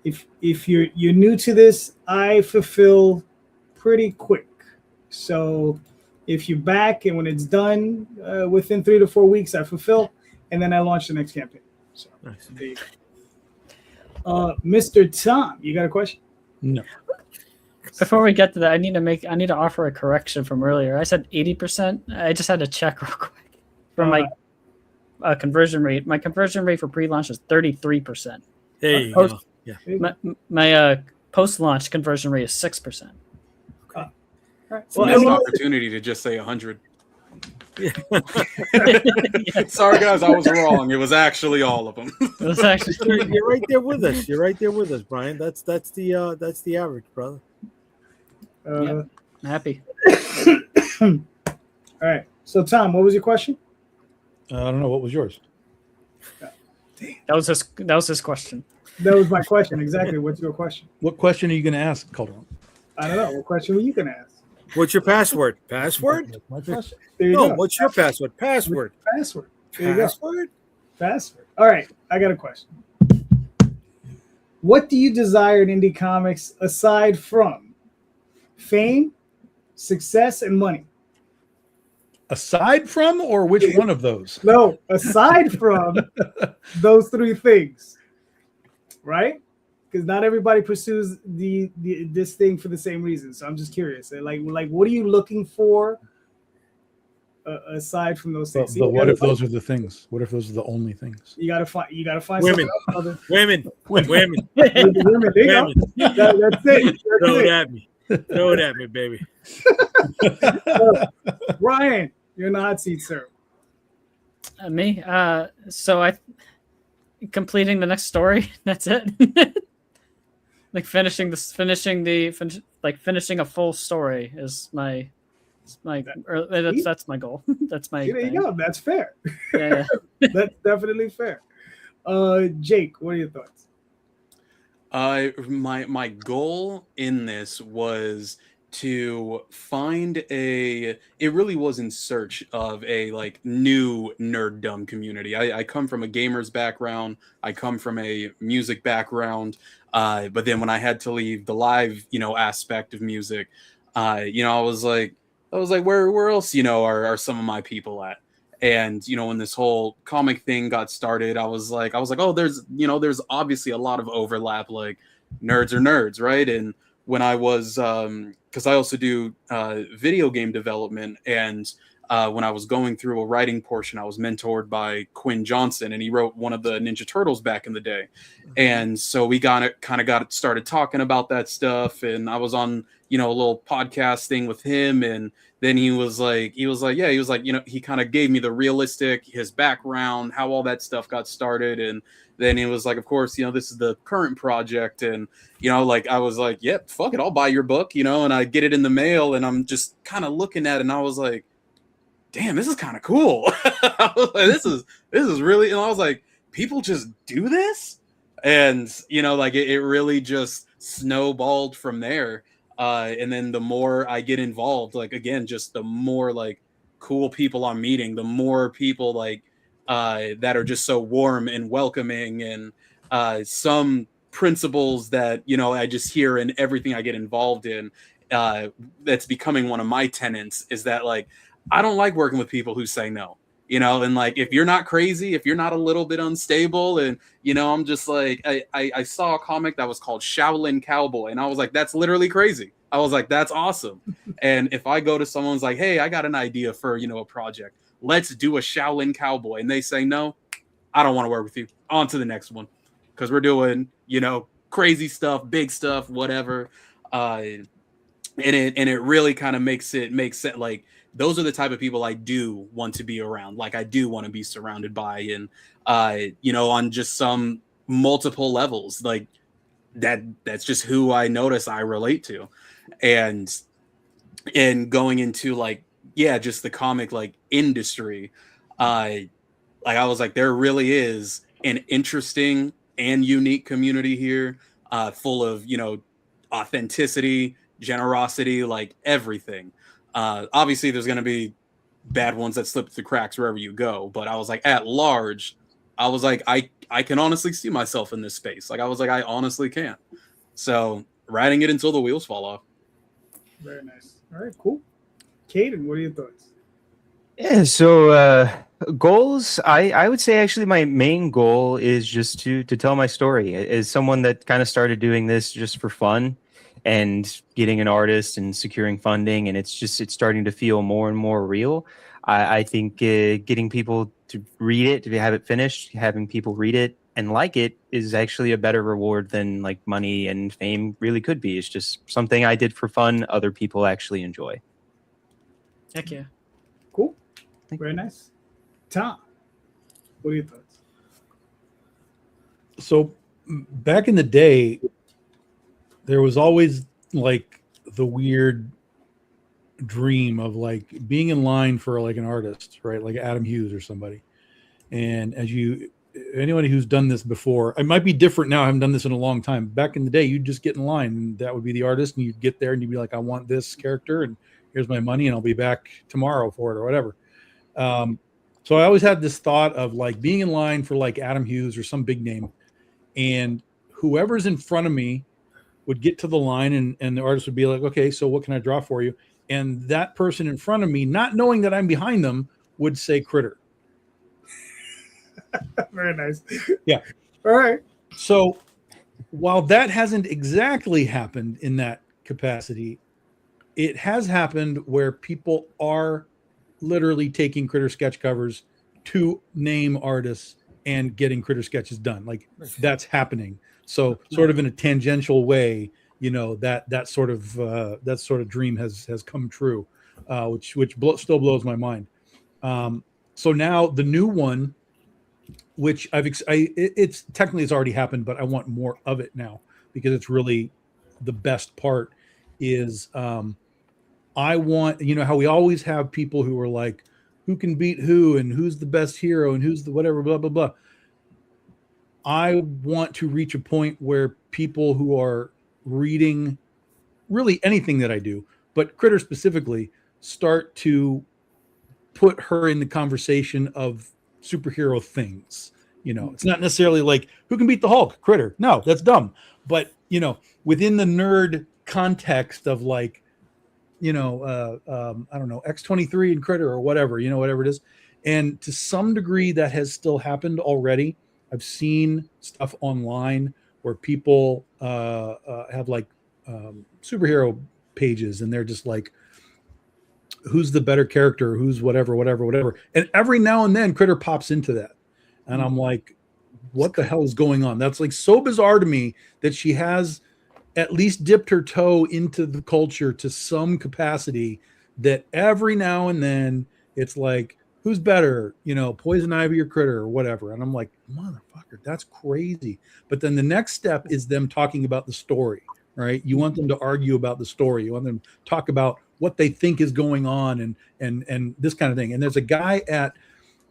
if you're new to this, I fulfill pretty quick. So if you're back and when it's done within 3 to 4 weeks, I fulfill, and then I launch the next campaign. So Nice. there you go. Mr. Tom, you got a question? No. Before we get to that, I need to offer a correction from earlier. I said 80%. I just had to check real quick for my conversion rate. My conversion rate for pre-launch is 33%. There you go. Yeah. My post-launch conversion rate is 6%. All right. It's a missed opportunity to just say 100. Sorry, guys, I was wrong. It was actually all of them. It was actually You're right there with us. You're right there with us, Brian. That's the average, brother. I'm happy. All right. So, Tom, what was your question? I don't know. What was yours? That was his question. That was my question. Exactly. What's your question? What question are you going to ask, Calderon? I don't know. What question were you going to ask? What's your password? Password? That's my question. There you No. go. What's your password? Password. Password. There you go. Password? Password. All right, I got a question. What do you desire in indie comics aside from fame, success, and money? Aside from, or which one of those? No, aside from those three things, right? Because not everybody pursues this thing for the same reason. So I'm just curious. Like, what are you looking for aside from those things? But what if those are the things? What if those are the only things? You gotta find Women. something else. Women. Women. There you go. That's it. Throw it at me. Throw it at me, baby. Ryan, you're in the hot seat, sir. Me? So I completing the next story. That's it. Like finishing a full story is that's my goal. That's my. There you go. That's fair. Yeah. That's definitely fair. Jake, what are your thoughts? My goal in this was to find it really was in search of a like new nerddom community. I come from a gamer's background. I come from a music background. But then when I had to leave the live, aspect of music, I was like, where else, are some of my people at? And, when this whole comic thing got started, I was like, oh, there's obviously a lot of overlap, like nerds are nerds. Right. And when I was, cause I also do, video game development, and, when I was going through a writing portion, I was mentored by Quinn Johnson, and he wrote one of the Ninja Turtles back in the day. And so we got started talking about that stuff. And I was on, a little podcast thing with him. And then he was like, he kind of gave me the realistic, his background, how all that stuff got started. And then he was like, of course, this is the current project. And, I was like, yep, fuck it, I'll buy your book, and I get it in the mail, and I'm just kind of looking at it, and I was like, damn, this is kind of cool. I was like, this is really, and I was like, people just do this? And, it really just snowballed from there. And then the more I get involved, like, again, just the more like cool people I'm meeting, the more people like, that are just so warm and welcoming, and some principles that, I just hear in everything I get involved in, that's becoming one of my tenets, is that like, I don't like working with people who say no, and like, if you're not crazy, if you're not a little bit unstable, and, I'm just like, I saw a comic that was called Shaolin Cowboy, and I was like, that's literally crazy. I was like, that's awesome. And if I go to someone's like, hey, I got an idea for, a project, let's do a Shaolin Cowboy, and they say no, I don't want to work with you. On to the next one, because we're doing, crazy stuff, big stuff, whatever. And it really kind of makes it like, those are the type of people I do want to be around. Like, I do want to be surrounded by, and, on just some multiple levels, like that's just who I notice I relate to. And going into like, yeah, just the comic like industry, like I was like, there really is an interesting and unique community here, full of, authenticity, generosity, like everything. Obviously there's going to be bad ones that slip through the cracks wherever you go, but I was like, at large, I was like, I can honestly see myself in this space. Like, I was like, I honestly can. So riding it until the wheels fall off. Very nice. All right, cool. Kaden, what are your thoughts? Yeah, so goals, I would say actually my main goal is just to tell my story. As someone that kind of started doing this just for fun and getting an artist and securing funding, and it's starting to feel more and more real. I think getting people to read it, to have it finished, having people read it and like it is actually a better reward than like money and fame really could be. It's just something I did for fun. Other people actually enjoy. Heck yeah. Cool. Very nice. Tom, what are your thoughts? So back in the day, there was always like the weird dream of like being in line for like an artist, right? Like Adam Hughes or somebody. And anybody who's done this before, it might be different now. I haven't done this in a long time. Back in the day, you'd just get in line, and that would be the artist, and you'd get there and you'd be like, I want this character, and here's my money, and I'll be back tomorrow for it or whatever. So I always had this thought of like being in line for like Adam Hughes or some big name, and whoever's in front of me would get to the line, and the artist would be like, okay, so what can I draw for you? And that person in front of me, not knowing that I'm behind them, would say critter. Very nice. Yeah. All right. So while that hasn't exactly happened in that capacity, it has happened where people are literally taking critter sketch covers to name artists and getting critter sketches done. Like that's happening. So sort of in a tangential way, you know, that sort of dream has come true, which still blows my mind. So now the new one, which it's technically it's already happened, but I want more of it now because it's really the best part is I want, you know, how we always have people who are like, who can beat who and who's the best hero and who's the whatever, blah, blah, blah. I want to reach a point where people who are reading really anything that I do, but Critter specifically, start to put her in the conversation of superhero things. You know, it's not necessarily like who can beat the Hulk, Critter. No, that's dumb. But, you know, within the nerd context of like, you know, I don't know, X-23 and Critter or whatever, you know, whatever it is. And to some degree that has still happened already. I've seen stuff online where people have like superhero pages and they're just like, who's the better character, who's whatever. And every now and then Critter pops into that. And I'm like, what the hell is going on? That's like so bizarre to me that she has at least dipped her toe into the culture to some capacity that every now and then it's like, who's better, you know, Poison Ivy or Critter or whatever. And I'm like, motherfucker, that's crazy. But then the next step is them talking about the story, right? You want them to argue about the story. You want them to talk about what they think is going on and this kind of thing. And there's a guy at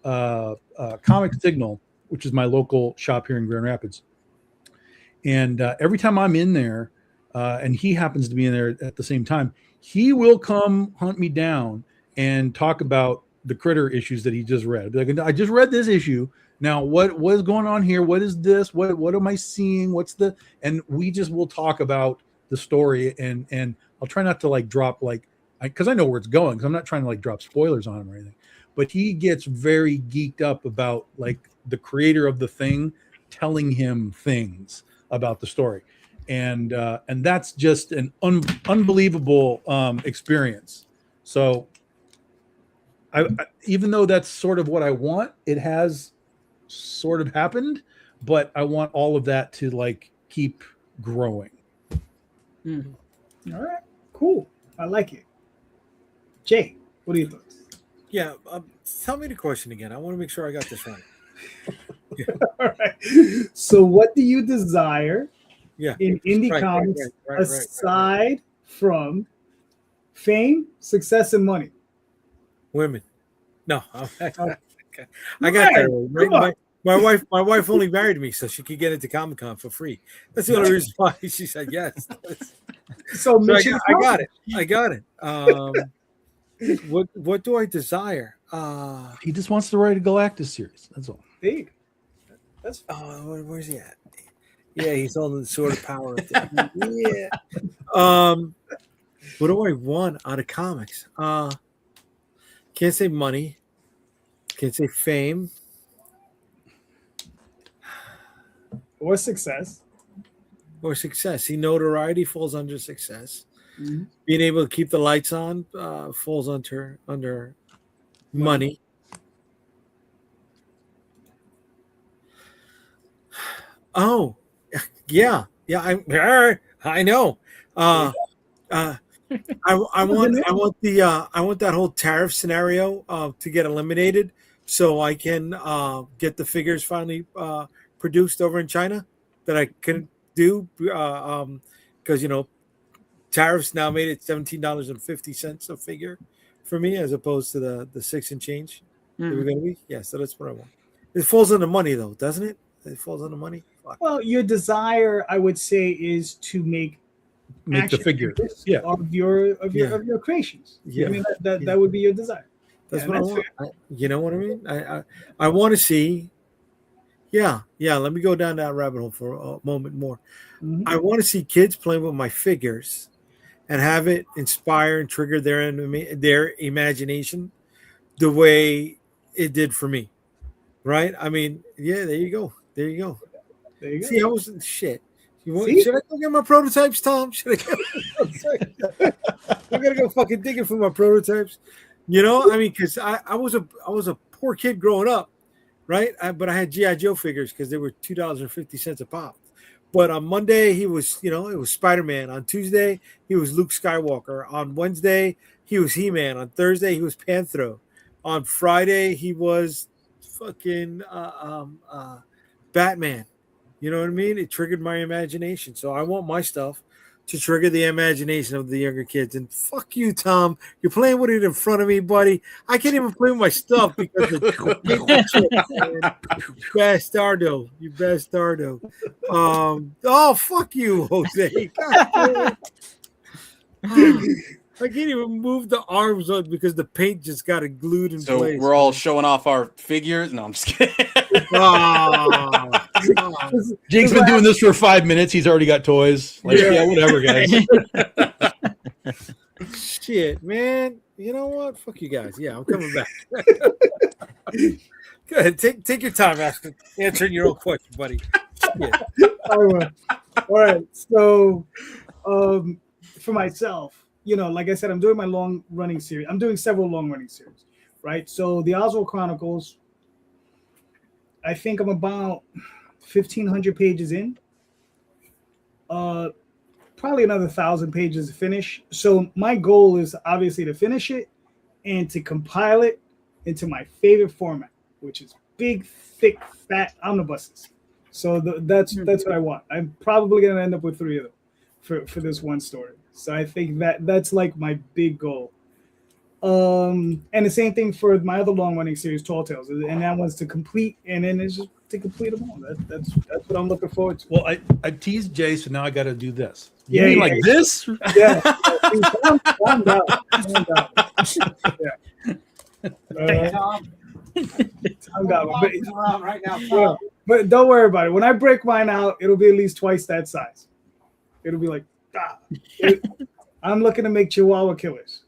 Comic Signal, which is my local shop here in Grand Rapids. And every time I'm in there, and he happens to be in there at the same time, he will come hunt me down and talk about the Critter issues that he just read. Like, I just read this issue. Now, what is going on here? What is this? What am I seeing? And we just will talk about the story. And I'll try not to like drop like, because I know where it's going. Because I'm not trying to like drop spoilers on him or anything. But he gets very geeked up about like the creator of the thing telling him things about the story, and that's just an unbelievable experience. So, I even though that's sort of what I want, it has sort of happened, but I want all of that to like keep growing. All right, cool. I like it. Jay, what are your thoughts? Yeah, tell me the question again. I want to make sure I got this right. Yeah. All right. So, what do you desire in indie comics aside from fame, success, and money? Women. No, I got that. Right. My wife only married me so she could get into Comic-Con for free. That's the only reason why she said yes. So I got it. What do I desire? He just wants to write a Galactus series. That's all. Big. That's where's he at? Yeah, he's on the Sword of Power. Yeah. What do I want out of comics? Can't say money. Can't say fame. Or success. See, notoriety falls under success. Mm-hmm. Being able to keep the lights on falls under money. Oh, yeah. I know. I want that whole tariff scenario to get eliminated, so I can get the figures finally produced over in China that I couldn't do because tariffs now made it $17.50 a figure for me as opposed to the $6 and change. Mm-hmm. We're gonna be so that's what I want. It falls under money though, doesn't it? It falls under money. Well, your desire, I would say, is to make the figure of your creations. Yeah, I mean, that would be your desire. That's Yeah, what I that's want. You know what I mean? I want to see. Yeah. Let me go down that rabbit hole for a moment more. Mhm. I want to see kids playing with my figures and have it inspire and trigger their imagination the way it did for me. Right? I mean, yeah, there you go. There you See, go. I was shit. See? Should I go get my prototypes, Tom? Should I get my prototypes? I gotta go fucking digging for my prototypes. You know, I mean, because I was a poor kid growing up, right? But I had GI Joe figures because they were $2.50 a pop. But on Monday he was, it was Spider-Man. On Tuesday he was Luke Skywalker. On Wednesday he was He-Man. On Thursday he was Panthro. On Friday he was fucking Batman. You know what I mean? It triggered my imagination. So I want my stuff to trigger the imagination of the younger kids. And fuck you, Tom. You're playing with it in front of me, buddy. I can't even play with my stuff because of bastardo. You bastardo. Oh, fuck you, Jose. I can't even move the arms up because the paint just got it glued in So place. we're all showing off our figures. No, I'm just kidding. Jake's been doing this for 5 minutes. He's already got toys. Like, yeah whatever, guys. Shit, man. You know what? Fuck you guys. Yeah, I'm coming back. Go ahead. Take your time answering your own question, buddy. Shit. All right. So, for myself, like I said, I'm doing my long running series. I'm doing several long running series, right? So the Oswald Chronicles, I think I'm about 1,500 pages in. Probably another 1,000 pages to finish. So my goal is obviously to finish it and to compile it into my favorite format, which is big, thick, fat omnibuses. So that's what I want. I'm probably going to end up with 3 of them for this one story. So I think that's like my big goal. And the same thing for my other long running series, Tall Tales, and that one's to complete, and then it's just to complete them all. That's what I'm looking forward to. Well, I teased Jay, so now I got to do this. Yeah, You mean yeah, like yeah. this? Yeah, calm down. Yeah. Calm down. Right now, Yeah, but don't worry about it. When I break mine out, it'll be at least twice that size. It'll be like, I'm looking to make Chihuahua killers.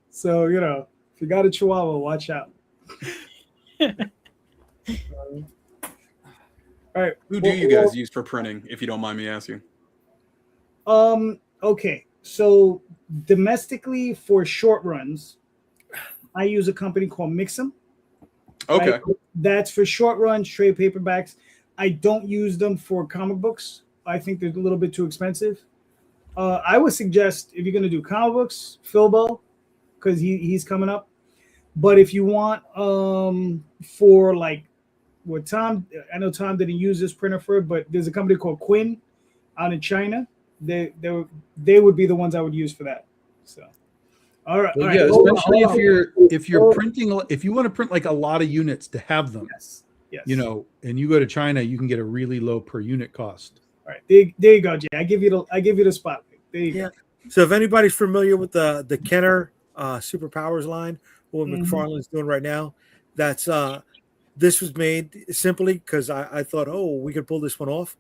So, if you got a Chihuahua, watch out. All right. Who do you guys use for printing, if you don't mind me asking? Okay. So domestically for short runs, I use a company called Mix'em. Okay. Right? That's for short runs, trade paperbacks. I don't use them for comic books. I think they're a little bit too expensive. I would suggest if you're going to do comic books, Philbo, because he's coming up. But if you want for like what Tom, I know Tom didn't use this printer for it, but there's a company called Quinn out in China. They would be the ones I would use for that. So, all right. Well, all yeah, right. especially if you're printing, if you want to print like a lot of units to have them, Yes. And you go to China, you can get a really low per unit cost. All right, there you go, Jay. I give you the spot. There you go. So if anybody's familiar with the Kenner Superpowers line, what McFarlane's doing right now, that's this was made simply because I thought, we could pull this one off.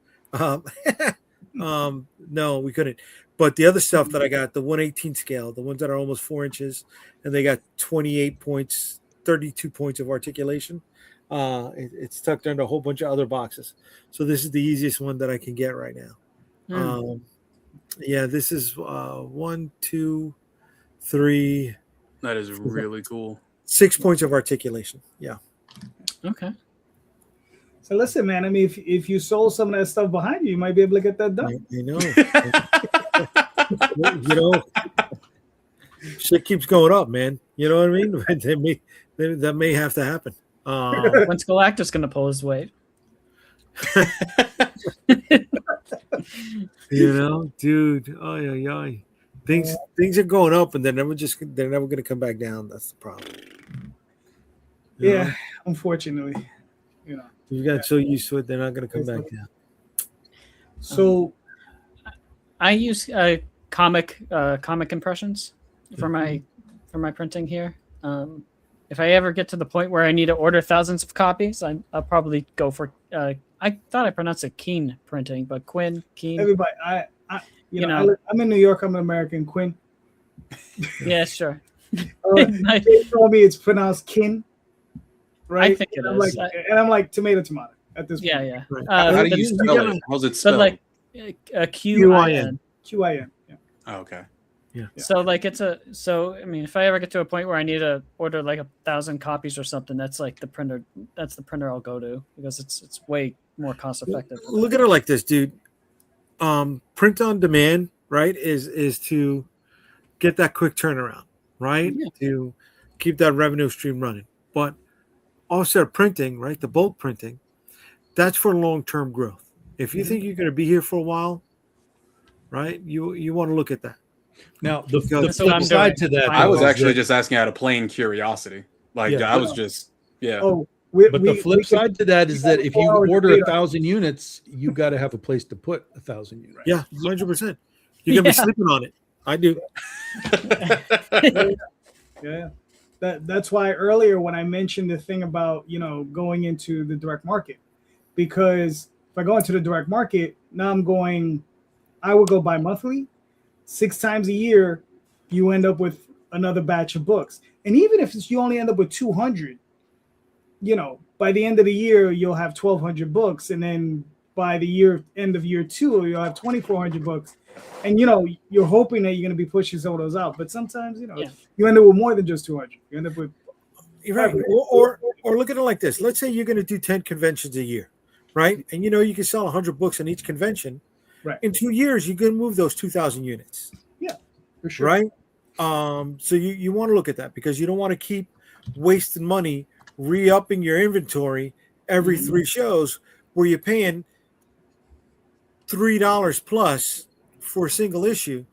No, we couldn't. But the other stuff that I got, the 1/18 scale, the ones that are almost 4 inches, and they got 28 points, 32 points of articulation. It's tucked under a whole bunch of other boxes. So this is the easiest one that I can get right now. This is 1, 2, 3. That is really cool. 6 points of articulation. Yeah. Okay. So listen, man. I mean, if you sold some of that stuff behind you, you might be able to get that done. I know. Shit keeps going up, man. You know what I mean? That may have to happen. When's Galactus going to pull his weight? Dude. Things are going up, and they're never going to come back down. That's the problem. Yeah, unfortunately, you got so used to it, they're not going to come back down. So I use comic impressions. for my printing here. If I ever get to the point where I need to order thousands of copies, I'll probably go for. I thought I pronounced it Keen printing, but Quinn Keen. Everybody, I'm in New York. I'm an American. Quinn. Yeah, sure. They told me it's pronounced kin, right? I think it is. And I'm like tomato at this point. Yeah. Right. How do you spell it? How's it spelled? But like QIN. QIN. Yeah. Oh, okay. Yeah. So like I mean, if I ever get to a point where I need to order like 1,000 copies or something, that's like the printer. That's the printer I'll go to because it's way more cost effective. Look at it like this, dude. Print on demand, right? Is to get that quick turnaround, right? Yeah. To keep that revenue stream running. But offset printing, right? The bulk printing, that's for long-term growth. If you think you're going to be here for a while, right? You want to look at that. Now, the That's what I'm flip side to doing. that, I was though, is actually that- just asking out of plain curiosity. Like Yeah. I was just Oh, But the flip side to that is that if you 4 hours order later. 1,000 units, you got to have a place to put 1,000 units. Yeah, 100%. You're going to be sleeping on it. I do. Yeah. That's why earlier when I mentioned the thing about, going into the direct market, because if I go into the direct market, now I would go bi-monthly, 6 times a year, you end up with another batch of books. And even if you only end up with 200, by the end of the year, you'll have 1,200 books. And then by the end of year 2, you'll have 2,400 books. And, you're hoping that you're going to be pushing some of those out. But sometimes, you end up with more than just 200. You end up with. You're right. Or look at it like this. Let's say you're going to do 10 conventions a year, right? And, you can sell 100 books in each convention. Right. In 2 years, you can move those 2,000 units. Yeah, for sure. Right? So you want to look at that because you don't want to keep wasting money re-upping your inventory every 3 shows where you're paying $3 plus for a single issue.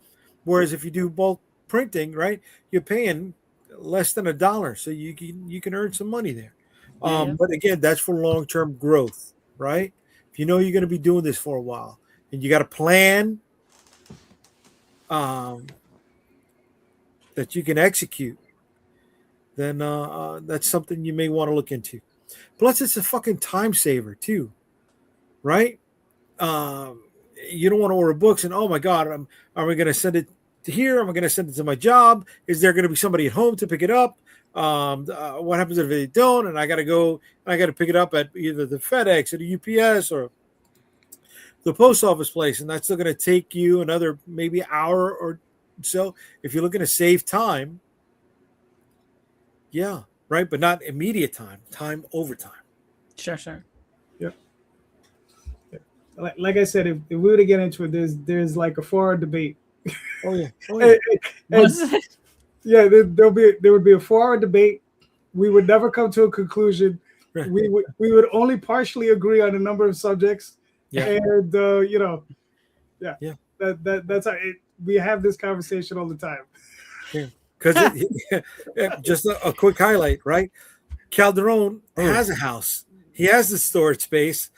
Whereas if you do bulk printing, right, you're paying less than $1. So you can earn some money there. But again, that's for long-term growth, right? If you know you're going to be doing this for a while and you got a plan that you can execute, then that's something you may want to look into. Plus, it's a fucking time saver too, right? You don't want to order books and, oh my God, are we going to send it to here? Am I going to send it to my job? Is there going to be somebody at home to pick it up? What happens if they don't? And I got to pick it up at either the FedEx or the UPS or the post office place. And that's still going to take you another maybe hour or so. If you're looking to save time, yeah, right. But not immediate time over time. Sure. Yep. Like I said, if we were to get into it, there's like a 4-hour debate. Oh yeah. Yeah, there would be a 4-hour debate. We would never come to a conclusion. Right. We would only partially agree on a number of subjects. Yeah. And Yeah. That's how we have this conversation all the time. Yeah. Because just a quick highlight, right? Calderon has a house. He has the storage space.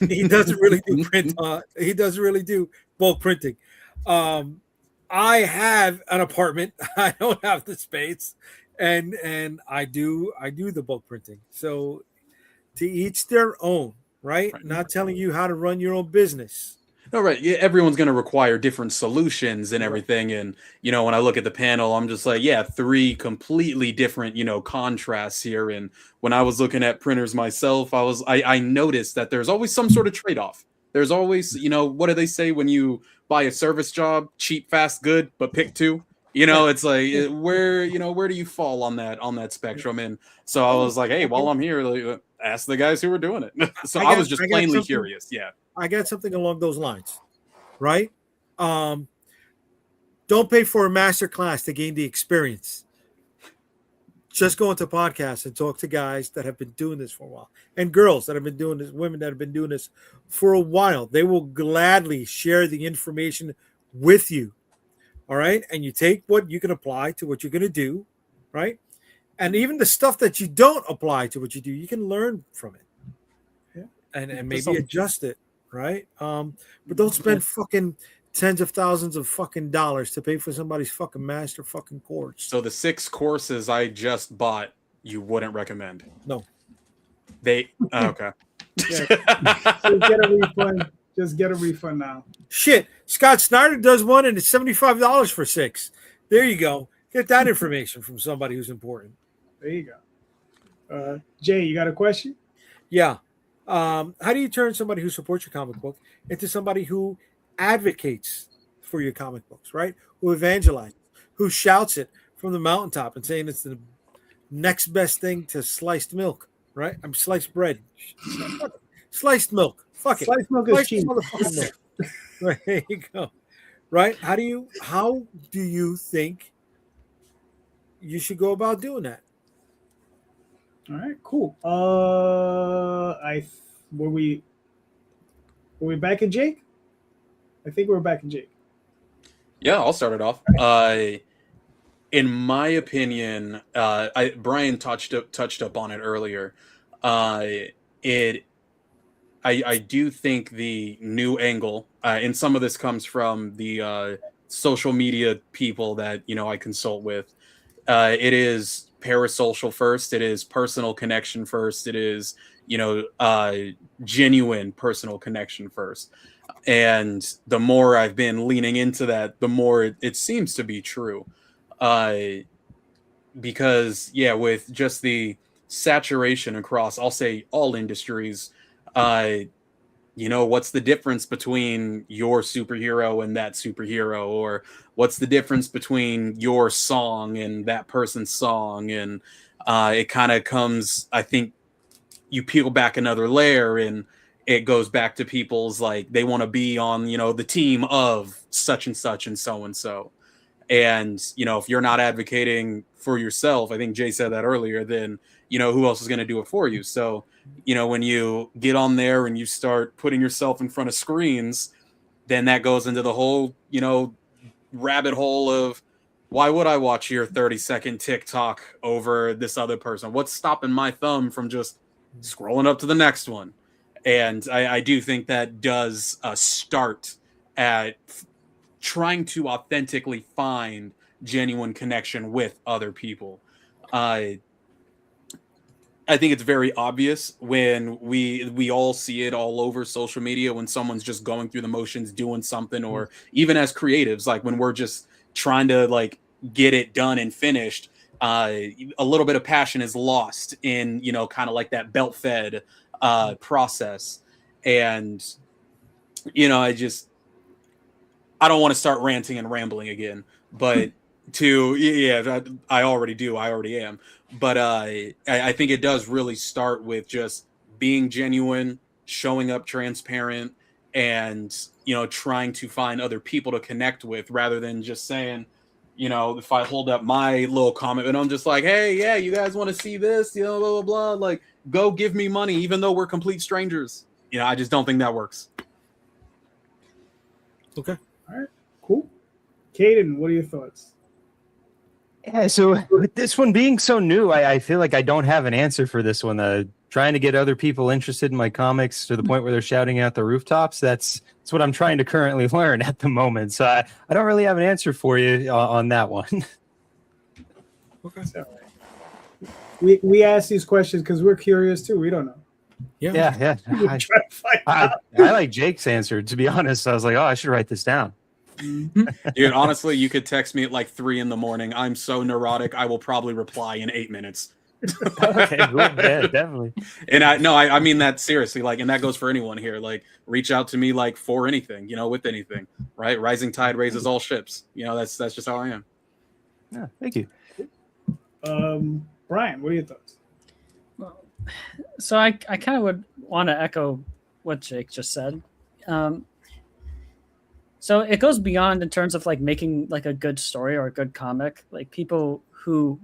He doesn't really do print. He doesn't really do bulk printing. I have an apartment. I don't have the space, and I do the bulk printing. So to each their own, right? Not telling you how to run your own business. No, right. Yeah, everyone's going to require different solutions and everything. And, when I look at the panel, I'm just like, 3 completely different, contrasts here. And when I was looking at printers myself, I noticed that there's always some sort of trade-off. There's always, what do they say when you buy a service job? Cheap, fast, good, but pick 2. It's like where do you fall on that spectrum? And so I was like, hey, while I'm here, ask the guys who were doing it. So I was just plainly curious. Yeah. I got something along those lines, right? Don't pay for a master class to gain the experience. Just go into podcasts and talk to guys that have been doing this for a while, and girls that have been doing this, women that have been doing this for a while. They will gladly share the information with you. All right. And you take what you can apply to what you're going to do. Right. And even the stuff that you don't apply to what you do, you can learn from it. And maybe adjust it. Right. But don't spend fucking tens of thousands of fucking dollars to pay for somebody's fucking master fucking course. So the 6 courses I just bought, you wouldn't recommend? No. They okay. Just get a refund. Just get a refund now. Shit, Scott Snyder does one and it's $75 for 6. There you go. Get that information from somebody who's important. There you go. Jay, you got a question? Yeah. How do you turn somebody who supports your comic book into somebody who advocates for your comic books, right? Who evangelizes, who shouts it from the mountaintop and saying it's the next best thing to sliced milk, right? I'm sliced bread. Sliced milk. Fuck it. Sliced milk is cheap. Motherfucking milk. Right, there you go. Right? How do you think you should go about doing that? All right, cool. Were we back in Jake? I think we're back in Jake. Yeah, I'll start it off. In my opinion, Brian touched up on it earlier. I do think the new angle, and some of this comes from the social media people that I consult with. It is parasocial first. It is personal connection first. It is genuine personal connection first. And the more I've been leaning into that, the more it seems to be true. Because with just the saturation across, I'll say all industries, what's the difference between your superhero and that superhero, or what's the difference between your song and that person's song? And it kind of comes, I think you peel back another layer and it goes back to people's, like, they want to be on, the team of such and such and so and so. And, if you're not advocating for yourself, I think Jay said that earlier, then, who else is going to do it for you? So, when you get on there and you start putting yourself in front of screens, then that goes into the whole, rabbit hole of, why would I watch your 30-second TikTok over this other person? What's stopping my thumb from just scrolling up to the next one? And I do think that does start at trying to authentically find genuine connection with other people. I think it's very obvious when we all see it all over social media when someone's just going through the motions, doing something, or even as creatives, like when we're just trying to like get it done and finished, a little bit of passion is lost in, kind of like that belt fed process. And, I don't want to start ranting and rambling again, but I already am. But I think it does really start with just being genuine, showing up transparent, and, trying to find other people to connect with rather than just saying, if I hold up my little comment and I'm just like, hey, yeah, you guys want to see this, blah, blah, blah, like, go give me money, even though we're complete strangers. I just don't think that works. Okay. All right, cool. Kaden, what are your thoughts? Yeah, so with this one being so new, I feel like I don't have an answer for this one. Trying to get other people interested in my comics to the point where they're shouting out the rooftops. That's what I'm trying to currently learn at the moment. So I don't really have an answer for you on that one. Okay. We ask these questions because we're curious too. We don't know. Yeah. I like Jake's answer, to be honest. I was like, I should write this down. Dude, honestly, you could text me at like 3 a.m. I'm so neurotic, I will probably reply in 8 minutes. Okay, cool. Yeah, definitely. And I mean that seriously, like, and that goes for anyone here. Like, reach out to me, like, for anything, with anything, right? Rising tide raises all ships. That's just how I am. Yeah, thank you. Brian, what are your thoughts? So I kind of would want to echo what Jake just said. So it goes beyond in terms of like making like a good story or a good comic. Like people who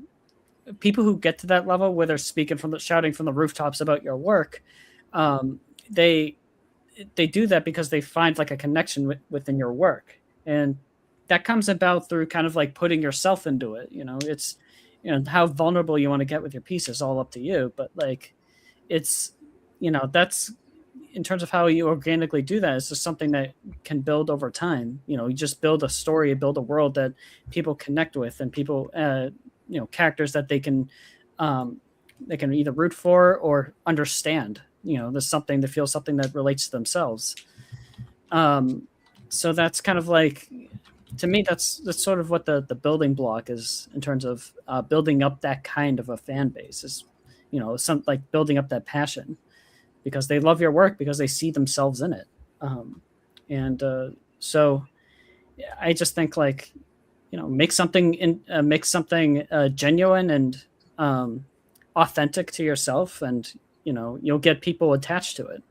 get to that level where they're shouting from the rooftops about your work, they do that because they find like a connection within your work, and that comes about through kind of like putting yourself into it. It's how vulnerable you want to get with your piece is all up to you, but like it's that's in terms of how you organically do that, it's just something that can build over time. You know, you just build a story, build a world that people connect with, and people, characters that they can either root for or understand. You know, there's something, they feel something that relates to themselves. So that's kind of like, to me, that's sort of what the building block is in terms of building up that kind of a fan base, is, you know, some like building up that passion because they love your work, because they see themselves in it. So I just think, like, you know, make something genuine and authentic to yourself, and, you know, you'll get people attached to it,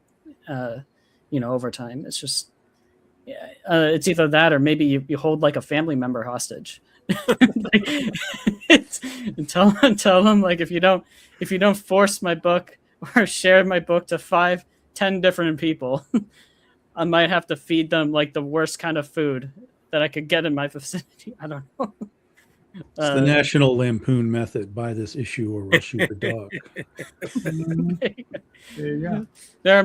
over time. It's just, it's either that or maybe you hold like a family member hostage. And tell them, like, if you don't force my book or share my book to 5-10 different people, I might have to feed them like the worst kind of food that I could get in my vicinity. I don't know. It's the National Lampoon method. Buy this issue or we'll shoot your dog. There you go. There are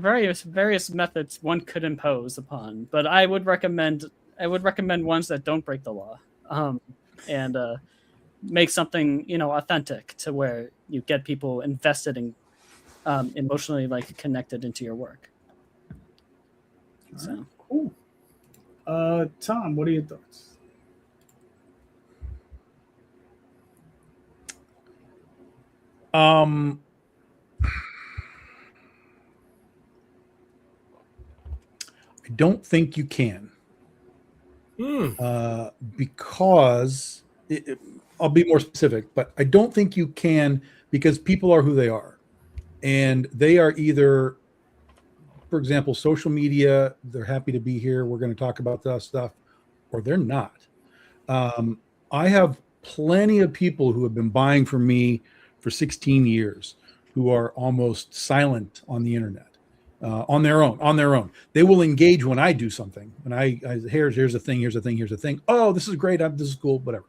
various methods one could impose upon, but I would recommend ones that don't break the law, and make something, you know, authentic to where you get people invested in, emotionally, like, connected into your work. So Cool. Tom, what are your thoughts? I don't think you can, because I'll be more specific, but I don't think you can, because people are who they are, and they are either, for example, social media, they're happy to be here, we're going to talk about that stuff, or they're not. I have plenty of people who have been buying from me for 16 years who are almost silent on the internet, on their own. They will engage when I do something. When I here's a thing. Oh, this is great. This is cool, whatever.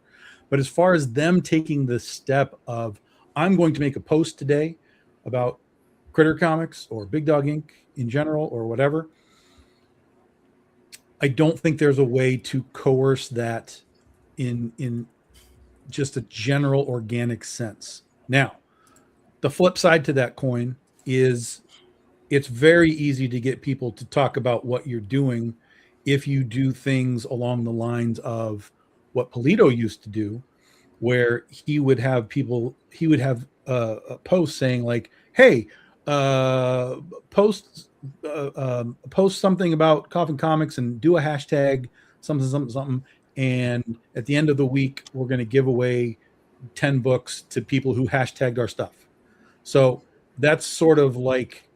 But as far as them taking the step of, I'm going to make a post today about Critter Comics or Big Dog Inc. in general or whatever, I don't think there's a way to coerce that in just a general organic sense. Now, the flip side to that coin is it's very easy to get people to talk about what you're doing if you do things along the lines of what Polito used to do, where he would have a post saying like, hey, post something about Coffin Comics and do a hashtag something, and at the end of the week we're going to give away 10 books to people who hashtagged our stuff. So that's sort of like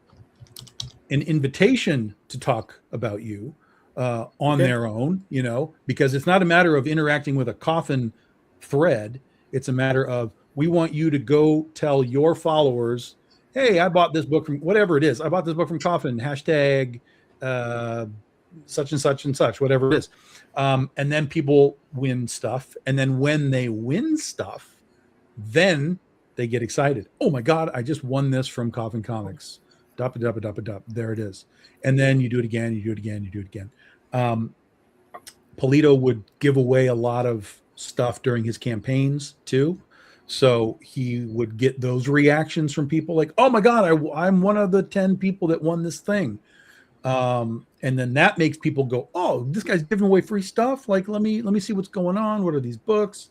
an invitation to talk about you on their own, you know, because it's not a matter of interacting with a Coffin thread. It's a matter of, we want you to go tell your followers, hey, I bought this book from whatever it is. I bought this book from Coffin, hashtag such and such and such, whatever it is. And then people win stuff. And then when they win stuff, then they get excited. Oh my God, I just won this from Coffin Comics. There it is. And then you do it again, you do it again. Polito would give away a lot of stuff during his campaigns too. So he would get those reactions from people like, oh my God, I'm one of the 10 people that won this thing. And then that makes people go, oh, this guy's giving away free stuff. Like, let me see what's going on. What are these books?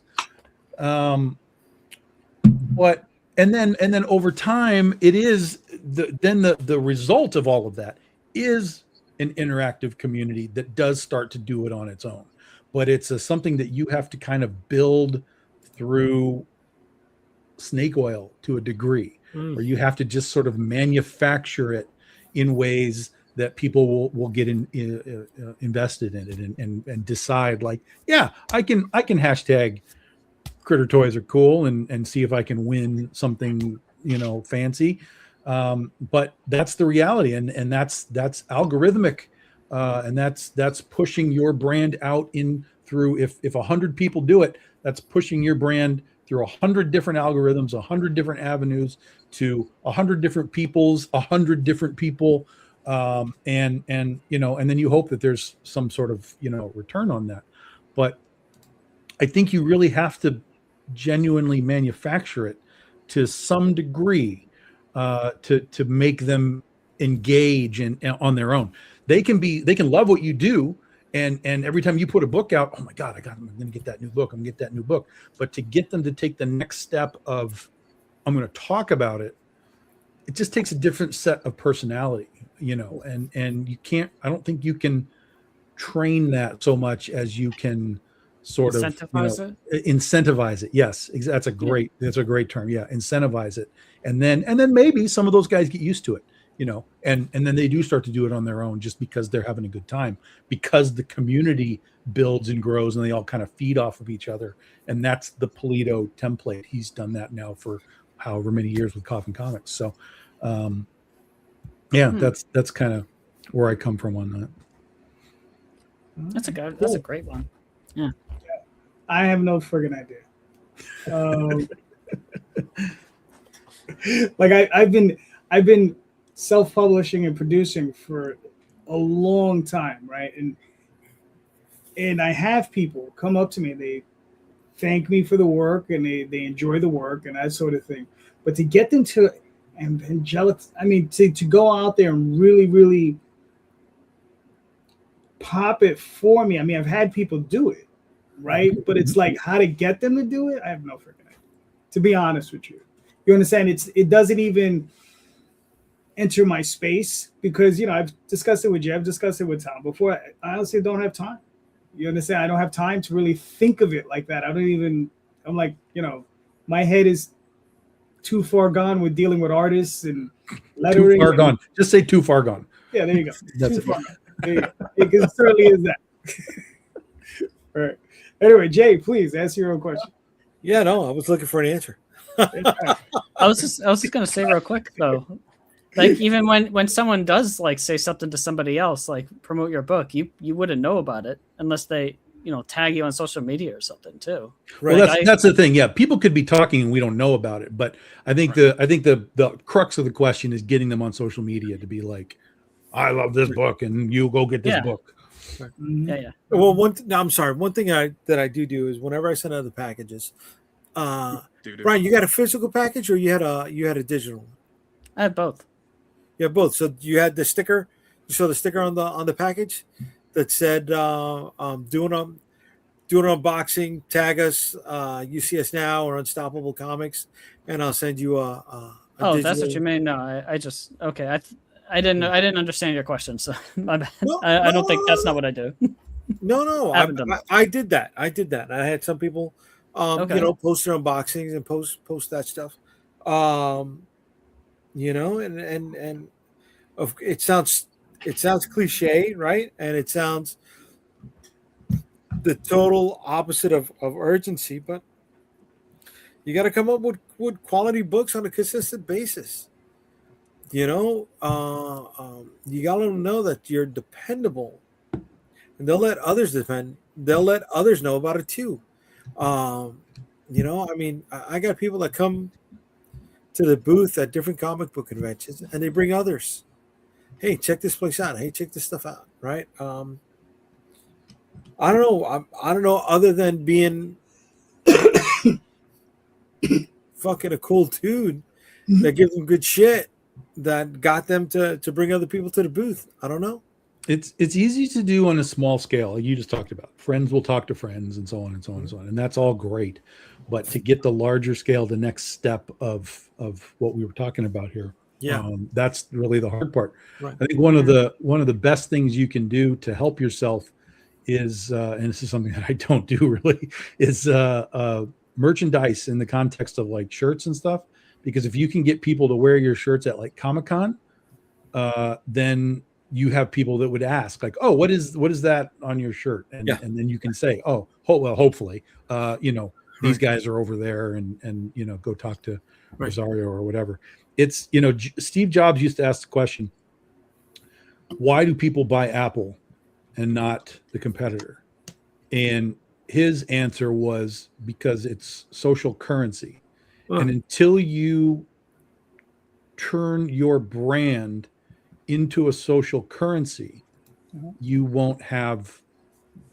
But and then over time, it is the result of all of that is an interactive community that does start to do it on its own. But it's something that you have to kind of build through snake oil to a degree, or you have to just sort of manufacture it in ways that people will get invested in it and decide like, yeah, I can hashtag Critter Toys are cool and see if I can win something, you know, fancy. But that's the reality, and that's algorithmic, and that's pushing your brand out in through. If 100 people do it, that's pushing your brand through 100 different algorithms, 100 different avenues to 100 different peoples, 100 different people. And then you hope that there's some sort of, return on that. But I think you really have to genuinely manufacture it to some degree to make them engage on their own. They can love what you do. And every time you put a book out, oh my God, I'm going to get that new book. I'm going to get that new book. But to get them to take the next step of, I'm going to talk about it, it just takes a different set of personality, and you can't, I don't think you can train that so much as you can sort of incentivize it. Yes, that's a great term. Yeah, incentivize it, and then maybe some of those guys get used to it, and then they do start to do it on their own just because they're having a good time, because the community builds and grows and they all kind of feed off of each other. And that's the Polito template. He's done that now for however many years with Coffin Comics. So that's kind of where I come from on that. That's a great one. Yeah. I have no friggin' idea. I've been self-publishing and producing for a long time, right? And I have people come up to me, they thank me for the work and they enjoy the work and that sort of thing. But to get them to to go out there and really, really pop it for me. I mean, I've had people do it, right? But it's like how to get them to do it, I have no freaking idea. To be honest with you. You understand? It doesn't even enter my space because I've discussed it with you, I've discussed it with Tom before. I honestly don't have time. You understand? I don't have time to really think of it like that. I'm like, my head is too far gone with dealing with artists and lettering. Too far gone. Just say too far gone. Yeah, there you go. That's too far gone. There you go. It certainly is that. All right. Anyway, Jay, please ask your own question. Yeah, no, I was looking for an answer. I was just gonna say real quick though, like even when someone does like say something to somebody else, like promote your book, you wouldn't know about it unless they tag you on social media or something too. Right. Well, that's the thing. Yeah, people could be talking and we don't know about it, but I think the crux of the question is getting them on social media to be like, I love this book, and you go get this book. Yeah. Well, I'm sorry. One thing that I do is whenever I send out the packages, Brian, you got a physical package or you had a digital? I had both. Yeah, both. So you had the sticker. You saw the sticker on the package that said doing an unboxing, tag us, UCS Now or Unstoppable Comics, and I'll send you a digital. That's what you mean. No, I just okay. I didn't understand your question, so my bad. I don't think that's not what I do. No, I did that. I had some people, post their unboxings and post that stuff. And it sounds cliche, right? And it sounds the total opposite of urgency, but you got to come up with quality books on a consistent basis. You got to know that you're dependable, and they'll let others know about it too. I got people that come to the booth at different comic book conventions and they bring others. Hey, check this place out. Hey, check this stuff out. Right. I don't know. I don't know other than being fucking a cool dude that gives them good shit that got them to bring other people to the booth. I don't know. It's easy to do on a small scale, like you just talked about. Friends will talk to friends and so on and so on and so on. And that's all great. But to get the larger scale, the next step of what we were talking about here, that's really the hard part. Right. I think one of the best things you can do to help yourself is, and this is something that I don't do really, is merchandise in the context of like shirts and stuff. Because if you can get people to wear your shirts at like Comic-Con, then you have people that would ask like, oh, what is that on your shirt? And then you can say, oh, hopefully, these guys are over there and go talk to Rosario or whatever. It's, Steve Jobs used to ask the question, why do people buy Apple and not the competitor? And his answer was because it's social currency. Huh. And until you turn your brand into a social currency, you won't have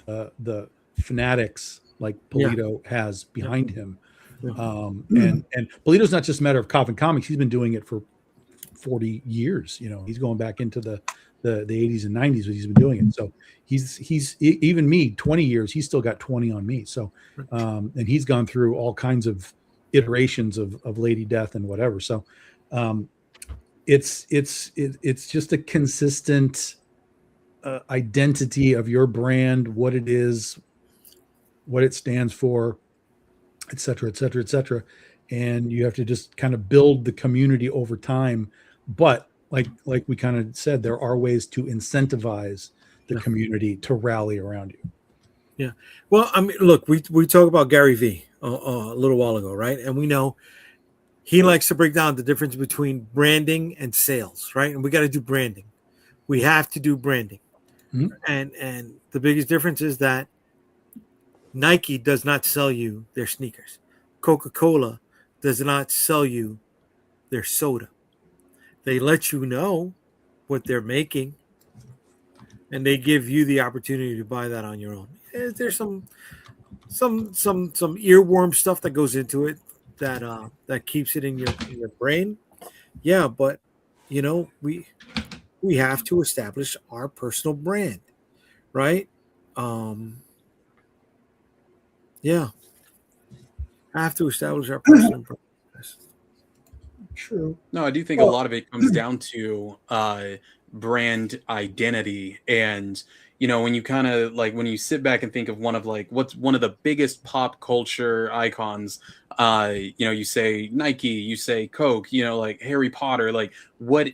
the fanatics like Polito has behind him. And Polito's not just a matter of Coffin Comics. He's been doing it for 40 years. You know, he's going back into the 80s and 90s when he's been doing it. So he's even me, 20 years, he's still got 20 on me. So and he's gone through all kinds of iterations of Lady Death and whatever. So it's just a consistent identity of your brand, what it is, what it stands for, et cetera, et cetera, et cetera. And you have to just kind of build the community over time. But like we kind of said, there are ways to incentivize the community to rally around you. Yeah. Well, I mean, look, we talked about Gary Vee a little while ago, right? And we know he likes to break down the difference between branding and sales, right? And we got to do branding. We have to do branding. Mm-hmm. And the biggest difference is that Nike does not sell you their sneakers. Coca-Cola does not sell you their soda. They let you know what they're making, and they give you the opportunity to buy that on your own. There's some earworm stuff that goes into it that keeps it in your brain. Yeah, but you know, we have to establish our personal brand, right? Yeah. I have to establish our personal brand. True. No, I do think a lot of it comes down to brand identity. And, you know, when you kind of like when you sit back and think of one of the biggest pop culture icons, you know, you say Nike, you say Coke, you know, like Harry Potter, like what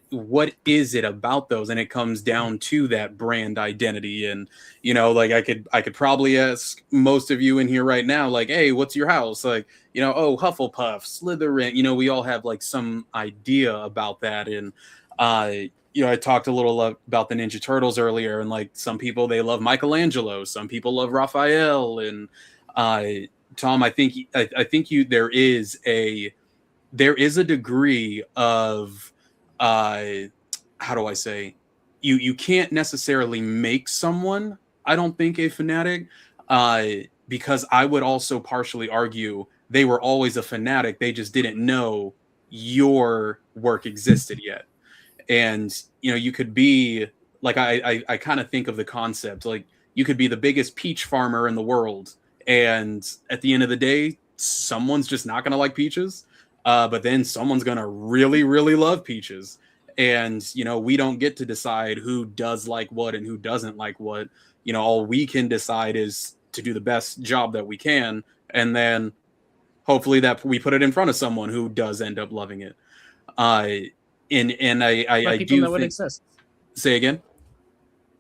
is it about those? And it comes down to that brand identity. And, you know, like I could probably ask most of you in here right now, like, hey, what's your house? Like, you know, oh, Hufflepuff, Slytherin, you know, we all have like some idea about that. And, you know, I talked a little about the Ninja Turtles earlier, and like some people, they love Michelangelo, some people love Raphael. And Tom, I think there is a degree of how do I say, you can't necessarily make someone, I don't think, a fanatic, because I would also partially argue they were always a fanatic. They just didn't know your work existed yet. And, you know, you could be like, I kind of think of the concept, like you could be the biggest peach farmer in the world, and at the end of the day, someone's just not going to like peaches. But then someone's going to really, really love peaches. And, you know, we don't get to decide who does like what and who doesn't like what. You know, all we can decide is to do the best job that we can. And then hopefully that we put it in front of someone who does end up loving it. And I do know think it exists. Say again.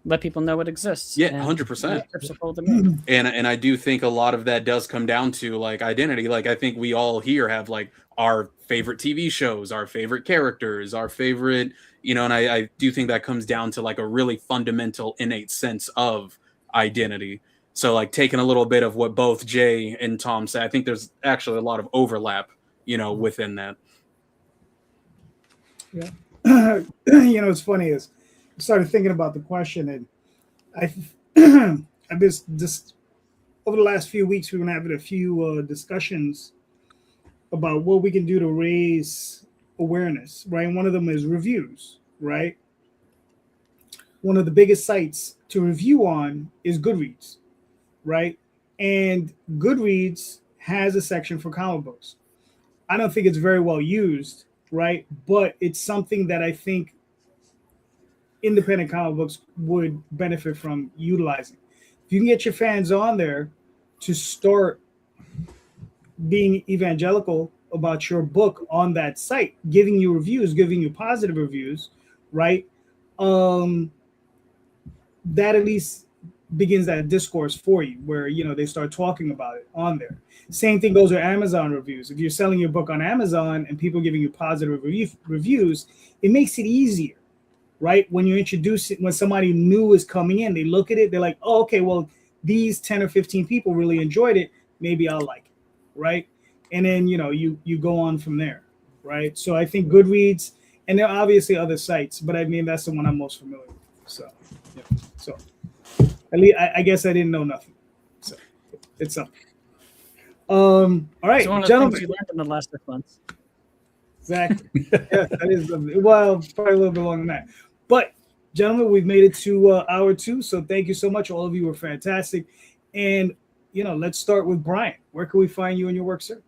Let people know it exists. Yeah, 100%. And I do think a lot of that does come down to like identity. Like I think we all here have like our favorite TV shows, our favorite characters, our favorite, you know, and I do think that comes down to like a really fundamental innate sense of identity. So like taking a little bit of what both Jay and Tom said, I think there's actually a lot of overlap, you know, within that. Yeah. You know, it's funny is I started thinking about the question, and I've just over the last few weeks, we've been having a few discussions about what we can do to raise awareness, right? And one of them is reviews, right? One of the biggest sites to review on is Goodreads, right? And Goodreads has a section for comic books. I don't think it's very well used, right? But it's something that I think independent comic books would benefit from utilizing. If you can get your fans on there to start being evangelical about your book on that site, giving you reviews, giving you positive reviews, right? That at least begins that discourse for you where, you know, they start talking about it on there. Same thing goes with Amazon reviews. If you're selling your book on Amazon and people giving you positive reviews, it makes it easier, right? When you introduce it, when somebody new is coming in, they look at it, they're like, oh, okay, well, these 10 or 15 people really enjoyed it, maybe I'll like it, right? And then, you go on from there, right? So I think Goodreads, and there are obviously other sites, but I mean, that's the one I'm most familiar with. So, yeah. So at least I guess I didn't know nothing. So it's something. All right, It's one of the gentlemen. things you learned in the last 6 months. Exactly. Yeah, that is well, probably a little bit longer than that. But gentlemen, we've made it to hour 2. So thank you so much. All of you were fantastic. And let's start with Brian. Where can we find you and your work, sir?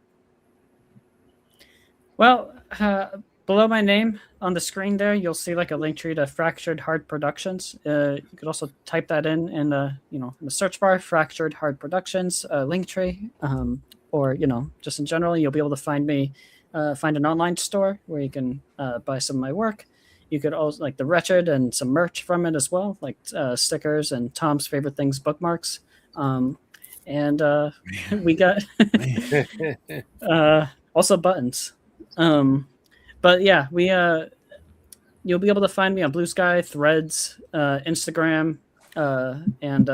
Well, below my name on the screen there, you'll see like a link tree to Fractured Heart Productions. You could also type that in the in the search bar, Fractured Heart Productions link tree, or just in general, you'll be able to find me. Find an online store where you can buy some of my work. You could also like The Wretched and some merch from it as well, like stickers and Tom's favorite things bookmarks. And we got also buttons. But yeah, you'll be able to find me on Blue Sky, Threads, Instagram, and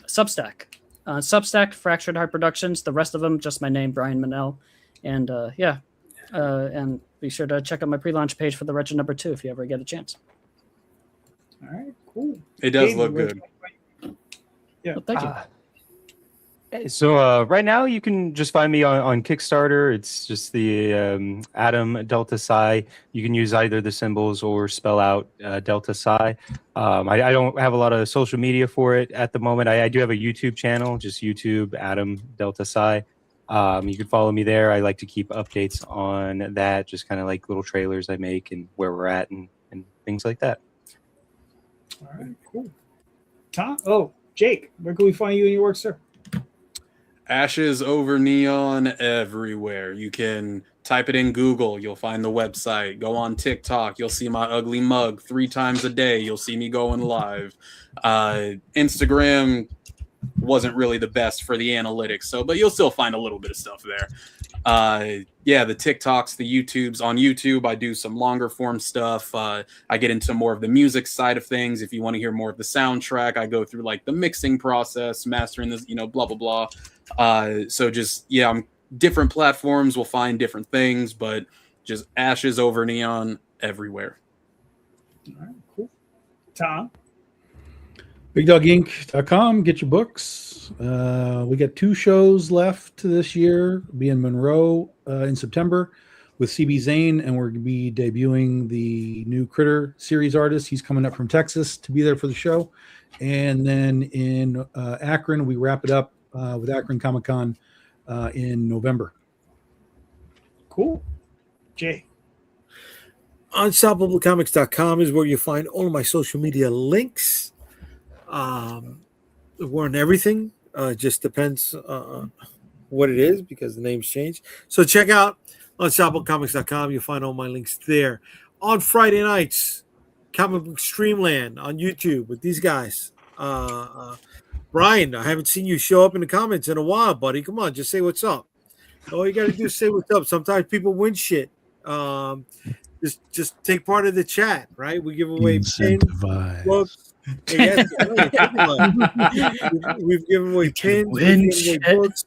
Substack. Substack, Fractured Heart Productions. The rest of them, just my name, Brian Mannell. And and be sure to check out my pre-launch page for The Wretched #2 if you ever get a chance. All right, cool. It does Kaden, look good. Yeah. Well, thank you. So right now you can just find me on Kickstarter. It's just the Adam Delta Psi. You can use either the symbols or spell out Delta Psi. I don't have a lot of social media for it at the moment. I do have a YouTube channel, just YouTube Adam Delta Psi. You can follow me there. I like to keep updates on that, just kind of like little trailers I make and where we're at and things like that. All right, cool. Tom? Oh, Jake, where can we find you and your work, sir? Ashes Over Neon everywhere. You can type it in Google. You'll find the website. Go on TikTok. You'll see my ugly mug 3 times a day. You'll see me going live. Instagram wasn't really the best for the analytics, but you'll still find a little bit of stuff there. Yeah, the TikToks, the YouTubes. On YouTube, I do some longer form stuff. I get into more of the music side of things. If you want to hear more of the soundtrack, I go through like the mixing process, mastering this, blah, blah, blah. So just, I'm different platforms will find different things, but just Ashes Over Neon everywhere. All right, cool. Tom? BigDogInc.com. Get your books. We got 2 shows left this year. We'll be in Monroe in September with CB Zane, and we're going to be debuting the new Critter series artist. He's coming up from Texas to be there for the show. And then in Akron, we wrap it up with Akron Comic Con in November. Cool. Jay? UnstoppableComics.com is where you find all of my social media links. We're on everything. Just depends what it is because the name's changed. So check out UnstoppableComics.com. You'll find all my links there. On Friday nights, Comic Book Streamland on YouTube with these guys. Brian, I haven't seen you show up in the comments in a while, buddy. Come on, just say what's up. All you got to do is say what's up. Sometimes people win shit. Just take part of the chat, right? We give away pins, books. Yes, we've given away pins, we've given away books,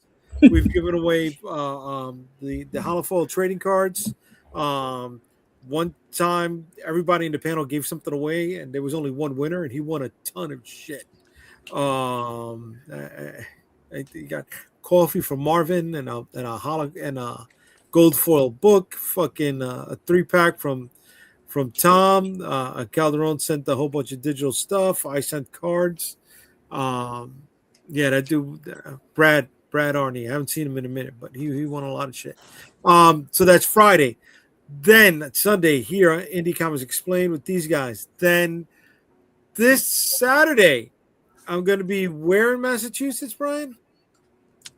we've given away the Holofoil trading cards. One time, everybody in the panel gave something away, and there was only one winner, and he won a ton of shit. I got coffee from Marvin and a gold foil book, fucking a 3-pack from Tom. Calderon sent a whole bunch of digital stuff. I sent cards. That dude, Brad Arney. I haven't seen him in a minute, but he won a lot of shit. So that's Friday. Then Sunday here on Indie Comics Explained with these guys. Then this Saturday, I'm going to be where in Massachusetts, Brian?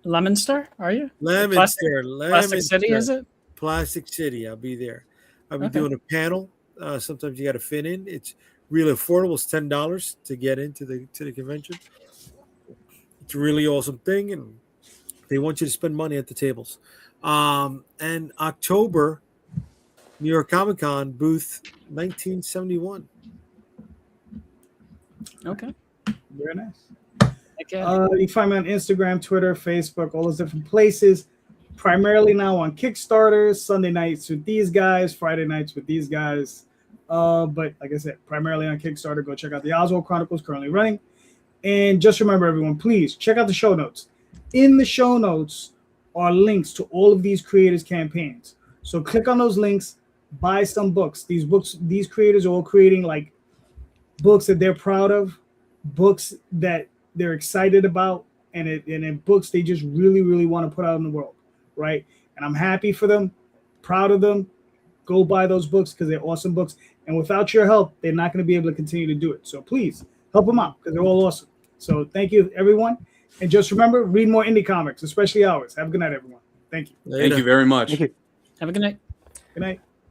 Leominster, are you? Leominster. Plastic City, is it? Plastic City. I'll be there. I'll be doing a panel. Sometimes you got to fit in. It's really affordable. It's $10 to get into the convention. It's a really awesome thing, and they want you to spend money at the tables. And October, New York Comic Con booth 1971. Okay. Very nice. Okay. You can find me on Instagram, Twitter, Facebook, all those different places. Primarily now on Kickstarters, Sunday nights with these guys, Friday nights with these guys. But like I said, primarily on Kickstarter. Go check out the Oswald Chronicles currently running. And just remember, everyone, please check out the show notes. In the show notes are links to all of these creators' campaigns. So click on those links, buy some books. These creators are all creating like books that they're proud of, books that they're excited about, and in books they just really, really want to put out in the world, right? And I'm happy for them, proud of them. Go buy those books because they're awesome books. And without your help, they're not going to be able to continue to do it. So please help them out because they're all awesome. So thank you, everyone. And just remember, read more indie comics, especially ours. Have a good night, everyone. Thank you. Thank you very much. Thank you. Have a good night. Good night.